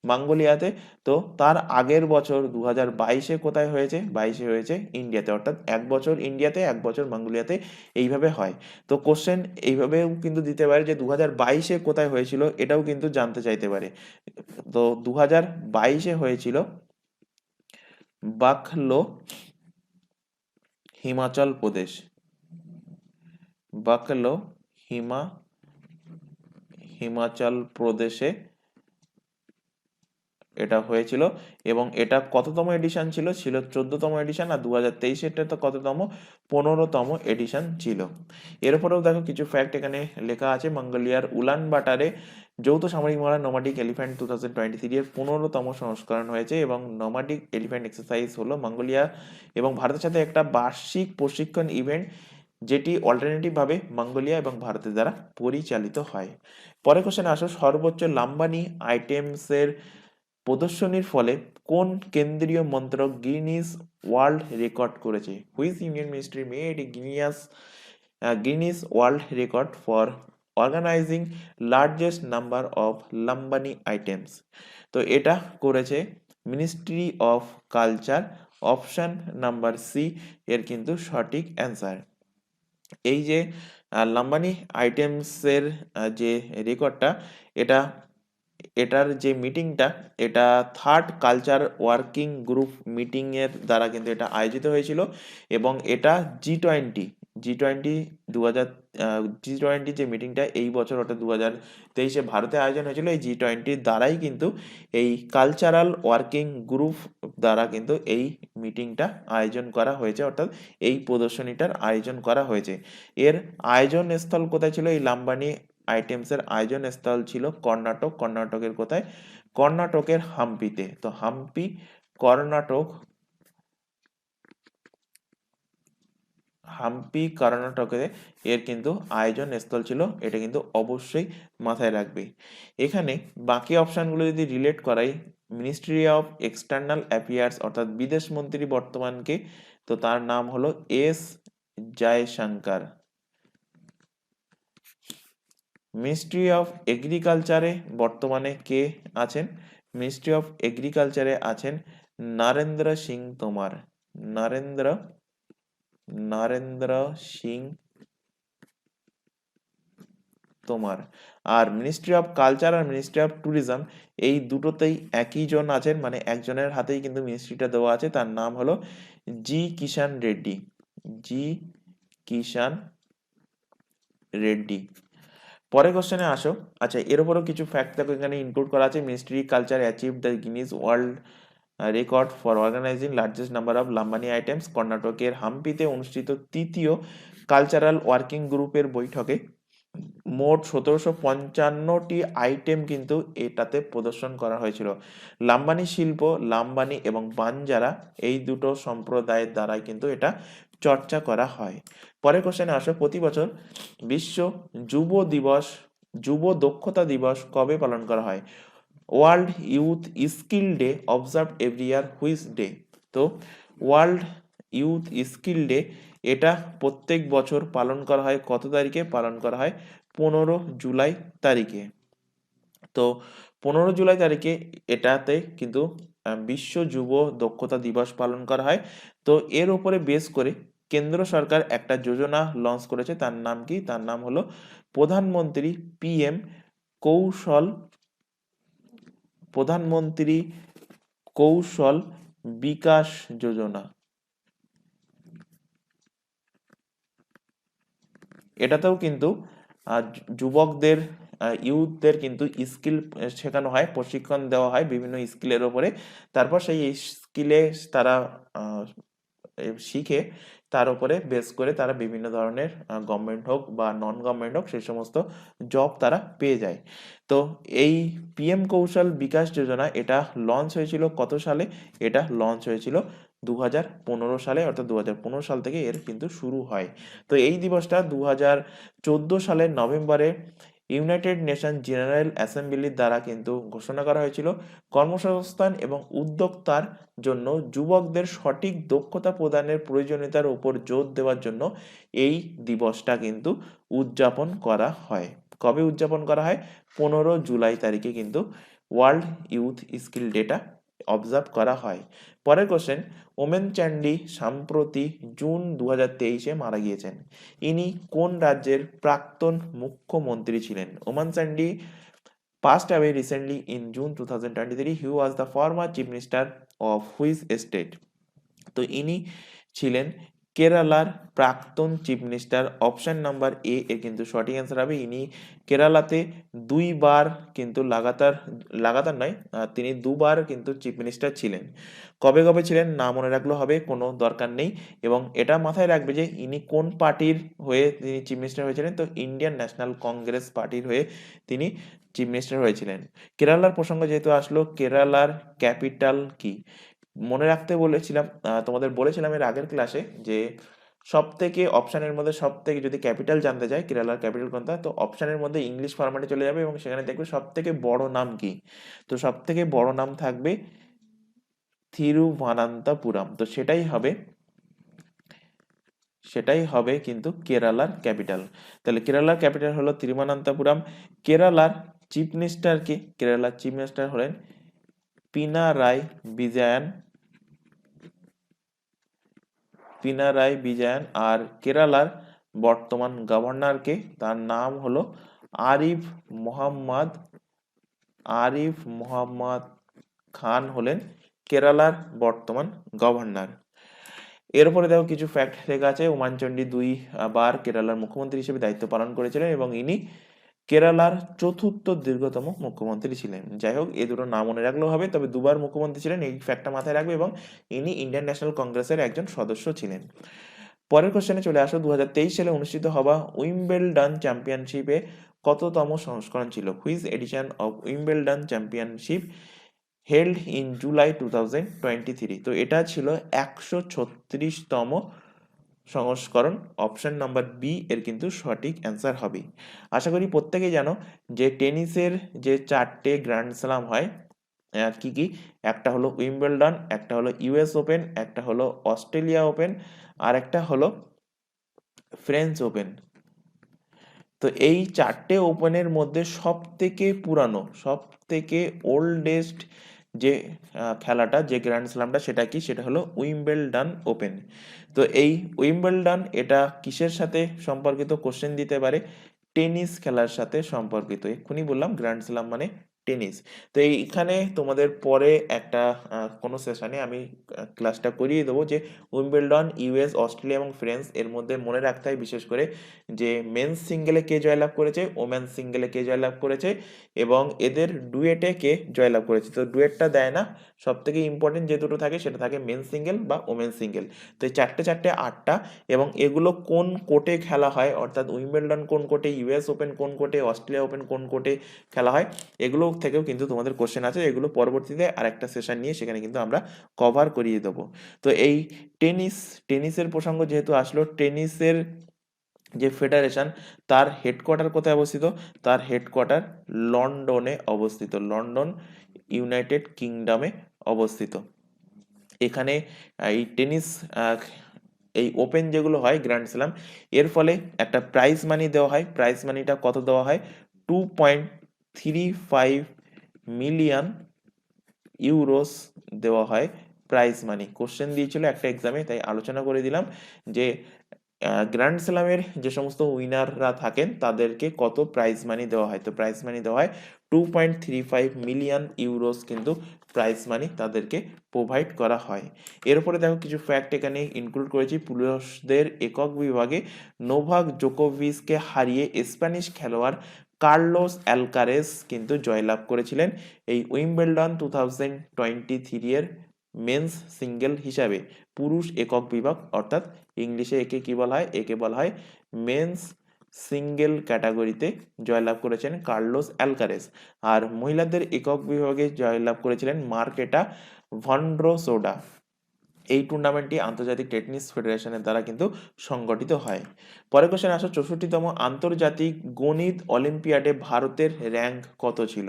মঙ্গোলিয়াতে। তো তার আগের বছর 2022-এ কোথায় হয়েছে? 22-এ হয়েছে ইন্ডিয়াতে। অর্থাৎ এক বছর ইন্ডিয়াতে, এক বছর মঙ্গোলিয়াতে, এইভাবে হয়। তো কোশ্চেন এইভাবেও কিন্তু দিতে পারে যে 2022-এ কোথায় হয়েছিল, এটাও কিন্তু জানতে চাইতে পারে। তো 2022-এ হয়েছিল বাকলো, হিমাচল প্রদেশ। বাকলো হিমাচল প্রদেশে এটা হয়েছিল। এবং এটা কততম এডিশন ছিল? ছিল 14তম এডিশন। আর 2023-এরটা তো কততম? 15তম এডিশন ছিল। এরপরেও দেখো কিছু ফ্যাক্ট এখানে লেখা আছে। মঙ্গোলিয়ার উলান বাটারে যৌথ সামরিক মহড়া নোমাডিক এলিফ্যান্ট 2023 এর 15তম সংস্করণ হয়েছে। এবং নোমাডিক এলিফ্যান্ট এক্সারসাইজ হলো মঙ্গোলিয়া এবং ভারতের সাথে একটা বার্ষিক প্রশিক্ষণ ইভেন্ট, যেটি অল্টারনেটিভ ভাবে মঙ্গোলিয়া এবং ভারতের দ্বারা পরিচালিত হয়। পরের কোশ্চেন আসো। সর্বোচ্চ লাম্বানি আইটেমসের প্রদর্শনীর ফলে কোন কেন্দ্রীয় মন্ত্রক গিনিস ওয়ার্ল্ড রেকর্ড করেছে? Which union ministry made Guinness world record for organising largest number of Lambani items? তো এটা করেছে ministry of culture. Option number C এর কিন্তু সঠিক অ্যান্সার। এই যে লাম্বানি আইটেমসের যে রেকর্ডটা, এটার যে মিটিংটা, এটা third culture working group meeting এর দ্বারা কিন্তু এটা আয়োজিত হয়েছিল। এবং এটা জি টোয়েন্টি 2000 যে মিটিংটা এই বছর অর্থাৎ 2023-এ ভারতে আয়োজন হয়েছিল, এই জি-20 দ্বারাই কিন্তু এই কালচারাল ওয়ার্কিং গ্রুপ দ্বারা কিন্তু এই মিটিংটা আয়োজন করা হয়েছে, অর্থাৎ এই প্রদর্শনীটার আয়োজন করা হয়েছে। এর আয়োজন স্থল কোথায় ছিল? এই লাম্বানি আইটেমসের আয়োজন স্থল ছিল কর্ণাটক। কর্ণাটকের কোথায়? কর্ণাটকের হাম্পিতে। তো হাম্পি কর্ণাটকে এর কিন্তু আয়োজন স্থল ছিল। এটা কিন্তু অবশ্যই মাথায় রাখবে। এখানে বাকি অপশনগুলো যদি রিলেট করাই, মিনিস্ট্রি অফ এক্সটার্নাল অ্যাফেয়ার্স অর্থাৎ বিদেশ মন্ত্রী বর্তমানকে, তো তার নাম হলো এস জয়শঙ্কর। মিনিস্ট্রি অফ এগ্রিকালচারে বর্তমানে কে আছেন? মিনিস্ট্রি অফ এগ্রিকালচারে আছেন নরেন্দ্র সিং তোমার। নরেন্দ্র সিং তোমার। আর মিনিস্ট্রি অফ কালচার আর মিনিস্ট্রি অফ ট্যুরিজম এই দুটোতেই একই জন আছেন, মানে একজনের হাতেই কিন্তু মিনিস্ট্রিটা দেওয়া আছে। তার নাম হলো জি কিষান রেড্ডি। জি কিষান রেড্ডি। পরের কোশ্চেনে আসো। আচ্ছা, এর উপরও কিছু ফ্যাক্ট দেখো এখানে ইনক্লুড করা আছে। Ministry culture achieve the Guinness world record for organising largest number of Lambani items. কর্ণাটকের হাম্পিতে অনুষ্ঠিত তৃতীয় কালচারাল ওয়ার্কিং গ্রুপের বৈঠকে মোট 1755টি আইটেম কিন্তু এটাতে প্রদর্শন করা হয়েছিল। লাম্বানি শিল্প, লাম্বানি এবং বাঞ্জারা এই দুটো সম্প্রদায়ের দ্বারাই কিন্তু এটা চর্চা করা হয়। পরের কোশ্চেনে আসো, প্রতি বছর বিশ্ব যুব দিবস, যুব দক্ষতা দিবস কবে পালন করা হয়? World youth skill day observe every year which day? তো ওয়ার্ল্ড ইউথ স্কিল ডে এটা প্রত্যেক বছর পালন করা হয় কত তারিখে? পালন করা হয় 15 জুলাই তারিখে। তো 15 জুলাই তারিখে এটাতে কিন্তু বিশ্ব যুব দক্ষতা দিবস পালন করা হয়। তো এর উপরে বেস করে কেন্দ্র সরকার একটা যোজনা লঞ্চ করেছে, তার নাম কি? তার নাম হলো প্রধানমন্ত্রী পিএম কৌশল প্রধানমন্ত্রী কৌশল বিকাশ যোজনা। এটাতেও কিন্তু যুবকদের, ইউথদের কিন্তু স্কিল শেখানো হয়, প্রশিক্ষণ দেওয়া হয় বিভিন্ন স্কিলের ওপরে। তারপর সেই স্কিলে তারা শিখে তার উপরে বেস করে তারা বিভিন্ন ধরনের গভর্নমেন্ট হোক বা নন গভর্নমেন্ট হোক সেই সমস্ত জব তারা পেয়ে যায়। তো এই পিএম কৌশল বিকাশ যোজনা এটা লঞ্চ হয়েছিল কত সালে? এটা লঞ্চ হয়েছিল 2015 সালে, অর্থাৎ 2015 সাল থেকে এর কিন্তু শুরু হয়। তো এই দিবসটা 2014 সালের নভেম্বরে ইউনাইটেড নেশন জেনারেল অ্যাসেম্বলির দ্বারা কিন্তু ঘোষণা করা হয়েছিল। কর্মসংস্থান এবং উদ্যোক্তার জন্য যুবকদের সঠিক দক্ষতা প্রদানের প্রয়োজনীয়তার উপর জোর দেওয়ার জন্য এই দিবসটা কিন্তু উদযাপন করা হয়। কবে উদযাপন করা হয়? 15 জুলাই তারিখে কিন্তু world youth skill data observe করা হয়। পরের কোশ্চেন, ওমেন চান্ডি সম্প্রতি জুন 2023-এ মারা গিয়েছেন। ইনি কোন রাজ্যের প্রাক্তন মুখ্যমন্ত্রী ছিলেন? Oman Chandy passed away recently in June 2023. He was the former chief minister of which state? তো ইনি ছিলেন কেরালার প্রাক্তন chief minister. Option number A এর কিন্তু সঠিক অ্যান্সার হবে। ইনি কেরালাতে দুইবার কিন্তু লাগাতার লাগাতার নয়, তিনি দুবার কিন্তু চিফ মিনিস্টার ছিলেন। কবে কবে ছিলেন না মনে রাখলেও হবে, কোনো দরকার নেই। এবং এটা মাথায় রাখবে যে ইনি কোন পার্টির হয়ে তিনি চিফ মিনিস্টার হয়েছিলেন? তো ইন্ডিয়ান ন্যাশনাল কংগ্রেস পার্টির হয়ে তিনি চিফ মিনিস্টার হয়েছিলেন। কেরালার প্রসঙ্গ যেহেতু আসলো, কেরালার ক্যাপিটাল কি? মনে রাখতে বলেছিলাম, তোমাদের বলেছিলাম এর আগের ক্লাসে যে সব থেকে অপশানের মধ্যে সব থেকে যদি ক্যাপিটাল জানতে চাই কেরালার ক্যাপিটাল কোনটা, তো অপশানের মধ্যে ইংলিশ ফরম্যাটে চলে যাবে এবং সেখানে দেখবে সব থেকে বড় নাম কি। তো সব থেকে বড় নাম থাকবে থিরুভানান্তপুরম। তো সেটাই হবে কিন্তু কেরালার ক্যাপিটাল। তাহলে কেরালার ক্যাপিটাল হলো তিরুভানান্তপুরম। কেরালার চিফ মিনিস্টার কে? কেরালার চিফ মিনিস্টার হলেন পিনারাই বিজয়ন। আর কেরালার বর্তমান গভর্নর কে? তার নাম হলো আরিফ মোহাম্মদ খান হলেন কেরালার বর্তমান গভর্নর। এর উপরে দেখো কিছু ফ্যাক্ট লেখা আছে। ওমান চান্ডি 2বার কেরালার মুখ্যমন্ত্রী হিসেবে দায়িত্ব পালন করেছিলেন এবং ইনি কেরালার চতুর্থ দীর্ঘতম মুখ্যমন্ত্রী ছিলেন। যাই হোক, এই দুটো নাম মনে রাখলেও হবে, তবে দুবার মুখ্যমন্ত্রী ছিলেন এই ফ্যাক্টটা মাথায় রাখবে। এবং ইনি ইন্ডিয়ান ন্যাশনাল কংগ্রেসের একজন সদস্য ছিলেন। পরের কোশ্চেনে চলে আসো, 2023 সালে অনুষ্ঠিত হওয়া উইম্বেলডন চ্যাম্পিয়নশিপে কততম সংস্করণ ছিল? Which edition of Wimbledon championship held in July 2023? তো এটা ছিল 136তম সংস্করণ। অপশন নাম্বার বি এর কিন্তু সঠিক অ্যান্সার হবে। আশা করি প্রত্যেকেই জানো যে টেনিসের যে 4টে গ্র্যান্ড স্লাম হয় কি কি? একটা হলো উইম্বলডন, একটা হলো ইউএস ওপেন, একটা হলো অস্ট্রেলিয়া ওপেন, আর একটা হলো ফ্রেঞ্চ ওপেন। তো এই 4টে ওপেনের মধ্যে সব থেকে পুরানো, সব থেকে ওল্ডেস্ট যে খেলাটা, যে গ্র্যান্ড স্ল্যামটা, সেটা কি? সেটা হলো উইম্বলডন ওপেন। তো এই উইম্বলডন এটা কিসের সাথে সম্পর্কিত? কোশ্চেন দিতে পারে টেনিস খেলার সাথে সম্পর্কিত। এক্ষুনি বললাম গ্র্যান্ড স্ল্যাম মানে টেনিস। তো এইখানে তোমাদের পরে একটা কোনো সেশনে আমি ক্লাসটা করিয়ে দেবো যে উইম্বলডন, ইউএস, অস্ট্রেলিয়া এবং ফ্রান্স এর মধ্যে মনে রাখতে হয় বিশেষ করে যে মেন্স সিঙ্গেলে কে জয়লাভ করেছে, ওমেন্স সিঙ্গেলে কে জয়লাভ করেছে এবং এদের ডুয়েটে কে জয়লাভ করেছে। তো ডুয়েটটা দেয় না, সব থেকে ইম্পর্টেন্ট যে দুটো থাকে সেটা থাকে মেন সিঙ্গেল বা ওমেন সিঙ্গেল। তো এই চারটে চারটে আটটা, এবং এগুলো কোন কোর্টে খেলা হয়, অর্থাৎ উইম্বলডন কোন কোর্টে, ইউএস ওপেন কোন কোর্টে, অস্ট্রেলিয়া ওপেন কোন কোর্টে খেলা হয়, এগুলো থেকেও কিন্তু তোমাদের কোশ্চেন আছে। এগুলো পরবর্তীতে আরেকটা সেশন নিয়ে সেখানে কিন্তু আমরা কভার করিয়ে দেবো। তো এই টেনিসের প্রসঙ্গ যেহেতু আসলো, টেনিসের যে ফেডারেশন তার হেডকোয়ার্টার কোথায় অবস্থিত? তার হেডকোয়ার্টার লন্ডনে অবস্থিত, লন্ডন ইউনাইটেড কিংডমে অবস্থিত। এখানে এই টেনিস এই ওপেন যেগুলো হয় গ্র্যান্ড স্ল্যাম, এর ফলে একটা প্রাইজ মানি দেওয়া হয়। প্রাইজ মানিটা কত দেওয়া হয়? 2.35 মিলিয়ন ইউরোস দেওয়া হয় প্রাইজ মানি। কোশ্চেন দিয়েছিল একটা এক্সামে, তাই আলোচনা করে দিলাম যে গ্র্যান্ড স্ল্যামের যে সমস্ত উইনাররা থাকেন তাদেরকে কত প্রাইজ মানি দেওয়া হয়। তো প্রাইজ মানি দেওয়া হয় 2.35 মিলিয়ন ইউরোস কিন্তু প্রাইজ মানি তাদেরকে প্রোভাইড করা হয়। এর উপরে দেখো কিছু ফ্যাক্ট এখানে ইনক্লুড করেছি। পুরুষদের একক বিভাগে নোভাক জোকোভিচকে হারিয়ে স্প্যানিশ খেলোয়াড় কার্লোস অ্যালকারেজ কিন্তু জয়লাভ করেছিলেন এই উইম্বলডন 2023 এর মেন্স সিঙ্গেল হিসাবে, পুরুষ একক বিভাগ, অর্থাৎ ইংলিশে একে কি বলা হয়? একে বলা হয় মেন্স সিঙ্গেল ক্যাটাগরিতে জয়লাভ করেছেন কার্লোস অ্যালকারেজ। আর মহিলাদের একক বিভাগে জয়লাভ করেছিলেন মার্কেটা ভন্ড্রোসোডা। এই টুর্নামেন্টটি আন্তর্জাতিক টেনিস ফেডারেশনের দ্বারা কিন্তু সংগঠিত হয়। পরের কোশ্চেন আসো, 64তম আন্তর্জাতিক গণিত অলিম্পিয়াডে ভারতের র্যাঙ্ক কত ছিল?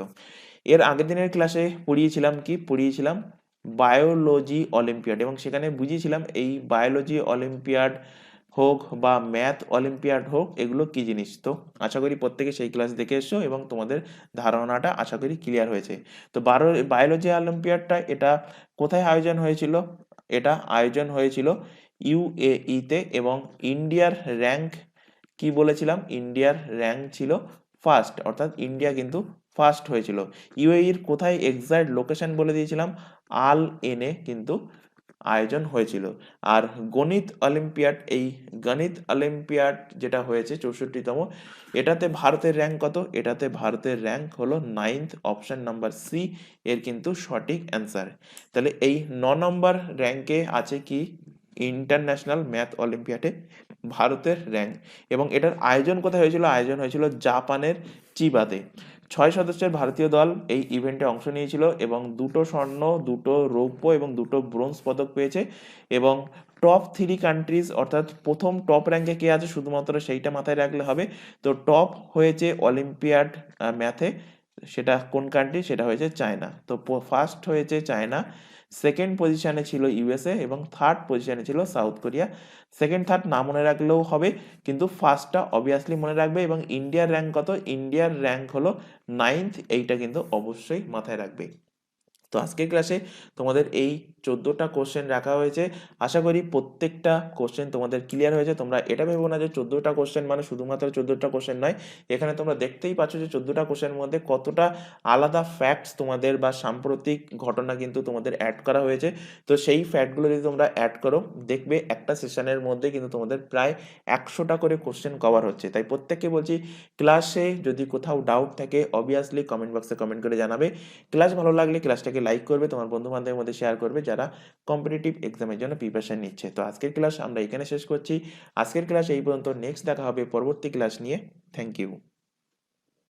এর আগের দিনের ক্লাসে পড়িয়েছিলাম বায়োলজি অলিম্পিয়াড, এবং সেখানে বুঝিয়েছিলাম এই বায়োলজি অলিম্পিয়াড হোক বা ম্যাথ অলিম্পিয়াড হোক, এগুলো কি জিনিস। তো আশা করি প্রত্যেকে সেই ক্লাস দেখে এসছো এবং তোমাদের ধারণাটা আশা করি ক্লিয়ার হয়েছে। তো বায়োলজি অলিম্পিয়াডটা এটা কোথায় আয়োজন হয়েছিল? এটা আয়োজন হয়েছিল ইউএইতে, এবং ইন্ডিয়ার র্যাঙ্ক কি বলেছিলাম? ইন্ডিয়ার র্যাঙ্ক ছিল ফার্স্ট, অর্থাৎ ইন্ডিয়া কিন্তু ফার্স্ট হয়েছিল। ইউএইর কোথায় এক্সাক্ট লোকেশন বলে দিয়েছিলাম, আল এনে কিন্তু আয়োজন হয়েছিল। আর গণিত অলিম্পিয়াড যেটা হয়েছে 64তম, এটাতে ভারতের র্যাঙ্ক কত? এটাতে ভারতের র্যাঙ্ক হলো 9th, অপশন নাম্বার সি এর কিন্তু সঠিক অ্যান্সার। তাহলে এই 9 নম্বর র্যাঙ্কে আছে কি ইন্টারন্যাশনাল ম্যাথ অলিম্পিয়াডে ভারতের র্যাঙ্ক। এবং এটার আয়োজন কোথায় হয়েছিল? আয়োজন হয়েছিল জাপানের চিবাতে। 6 সদস্যের ভারতীয় দল এই ইভেন্টে অংশ নিয়েছিল এবং 2টো স্বর্ণ, 2টো রৌপ্য এবং 2টো ব্রোঞ্জ পদক পেয়েছে। এবং টপ 3 কান্ট্রিজ, অর্থাৎ প্রথম টপ র্যাঙ্কে কে আছে শুধুমাত্র সেইটা মাথায় রাখলে হবে। তো টপ হয়েছে অলিম্পিয়াড ম্যাথে, সেটা কোন কান্ট্রি? সেটা হয়েছে চায়না। তো ফার্স্ট হয়েছে চায়না, সেকেন্ড পজিশনে ছিল ইউএসএ এবং থার্ড পজিশনে ছিল সাউথ কোরিয়া। সেকেন্ড থার্ড না মনে রাখলেও হবে, কিন্তু ফার্স্টটা অবভিয়াসলি মনে রাখবে। এবং ইন্ডিয়ার র্যাঙ্ক কত? ইন্ডিয়ার র্যাঙ্ক হলো 9th, এইটা কিন্তু অবশ্যই মাথায় রাখবে। তো আজকের ক্লাসে তোমাদের এই 14টা কোশ্চেন রাখা হয়েছে। আশা করি প্রত্যেকটা কোশ্চেন তোমাদের ক্লিয়ার হয়েছে। তোমরা এটা ভেবো না যে 14টা কোশ্চেন মানে শুধুমাত্র 14টা কোশ্চেন নয়, এখানে তোমরা দেখতেই পাচ্ছ যে 14টা কোশ্চেনের মধ্যে কতটা আলাদা ফ্যাক্টস তোমাদের বা সাম্প্রতিক ঘটনা কিন্তু তোমাদের অ্যাড করা হয়েছে। তো সেই ফ্যাক্টগুলো যদি তোমরা অ্যাড করো, দেখবে একটা সেশনের মধ্যে কিন্তু তোমাদের প্রায় 100টা করে কোশ্চেন কভার হচ্ছে। তাই প্রত্যেককে বলছি, ক্লাসে যদি কোথাও ডাউট থাকে অবভিয়াসলি কমেন্ট বক্সে কমেন্ট করে জানাবে। ক্লাস ভালো লাগলে ক্লাসটাকে লাইক করবে, তোমার বন্ধু বান্ধবের মধ্যে শেয়ার করবে যারা কম্পিটিটিভ এক্সামের জন্য প্রিপারেশন নিচ্ছে। তো আজকের ক্লাস আমরা এখানে শেষ করছি। আজকের ক্লাস এই পর্যন্ত, নেক্সট দেখা হবে পরবর্তী ক্লাস নিয়ে। Thank you.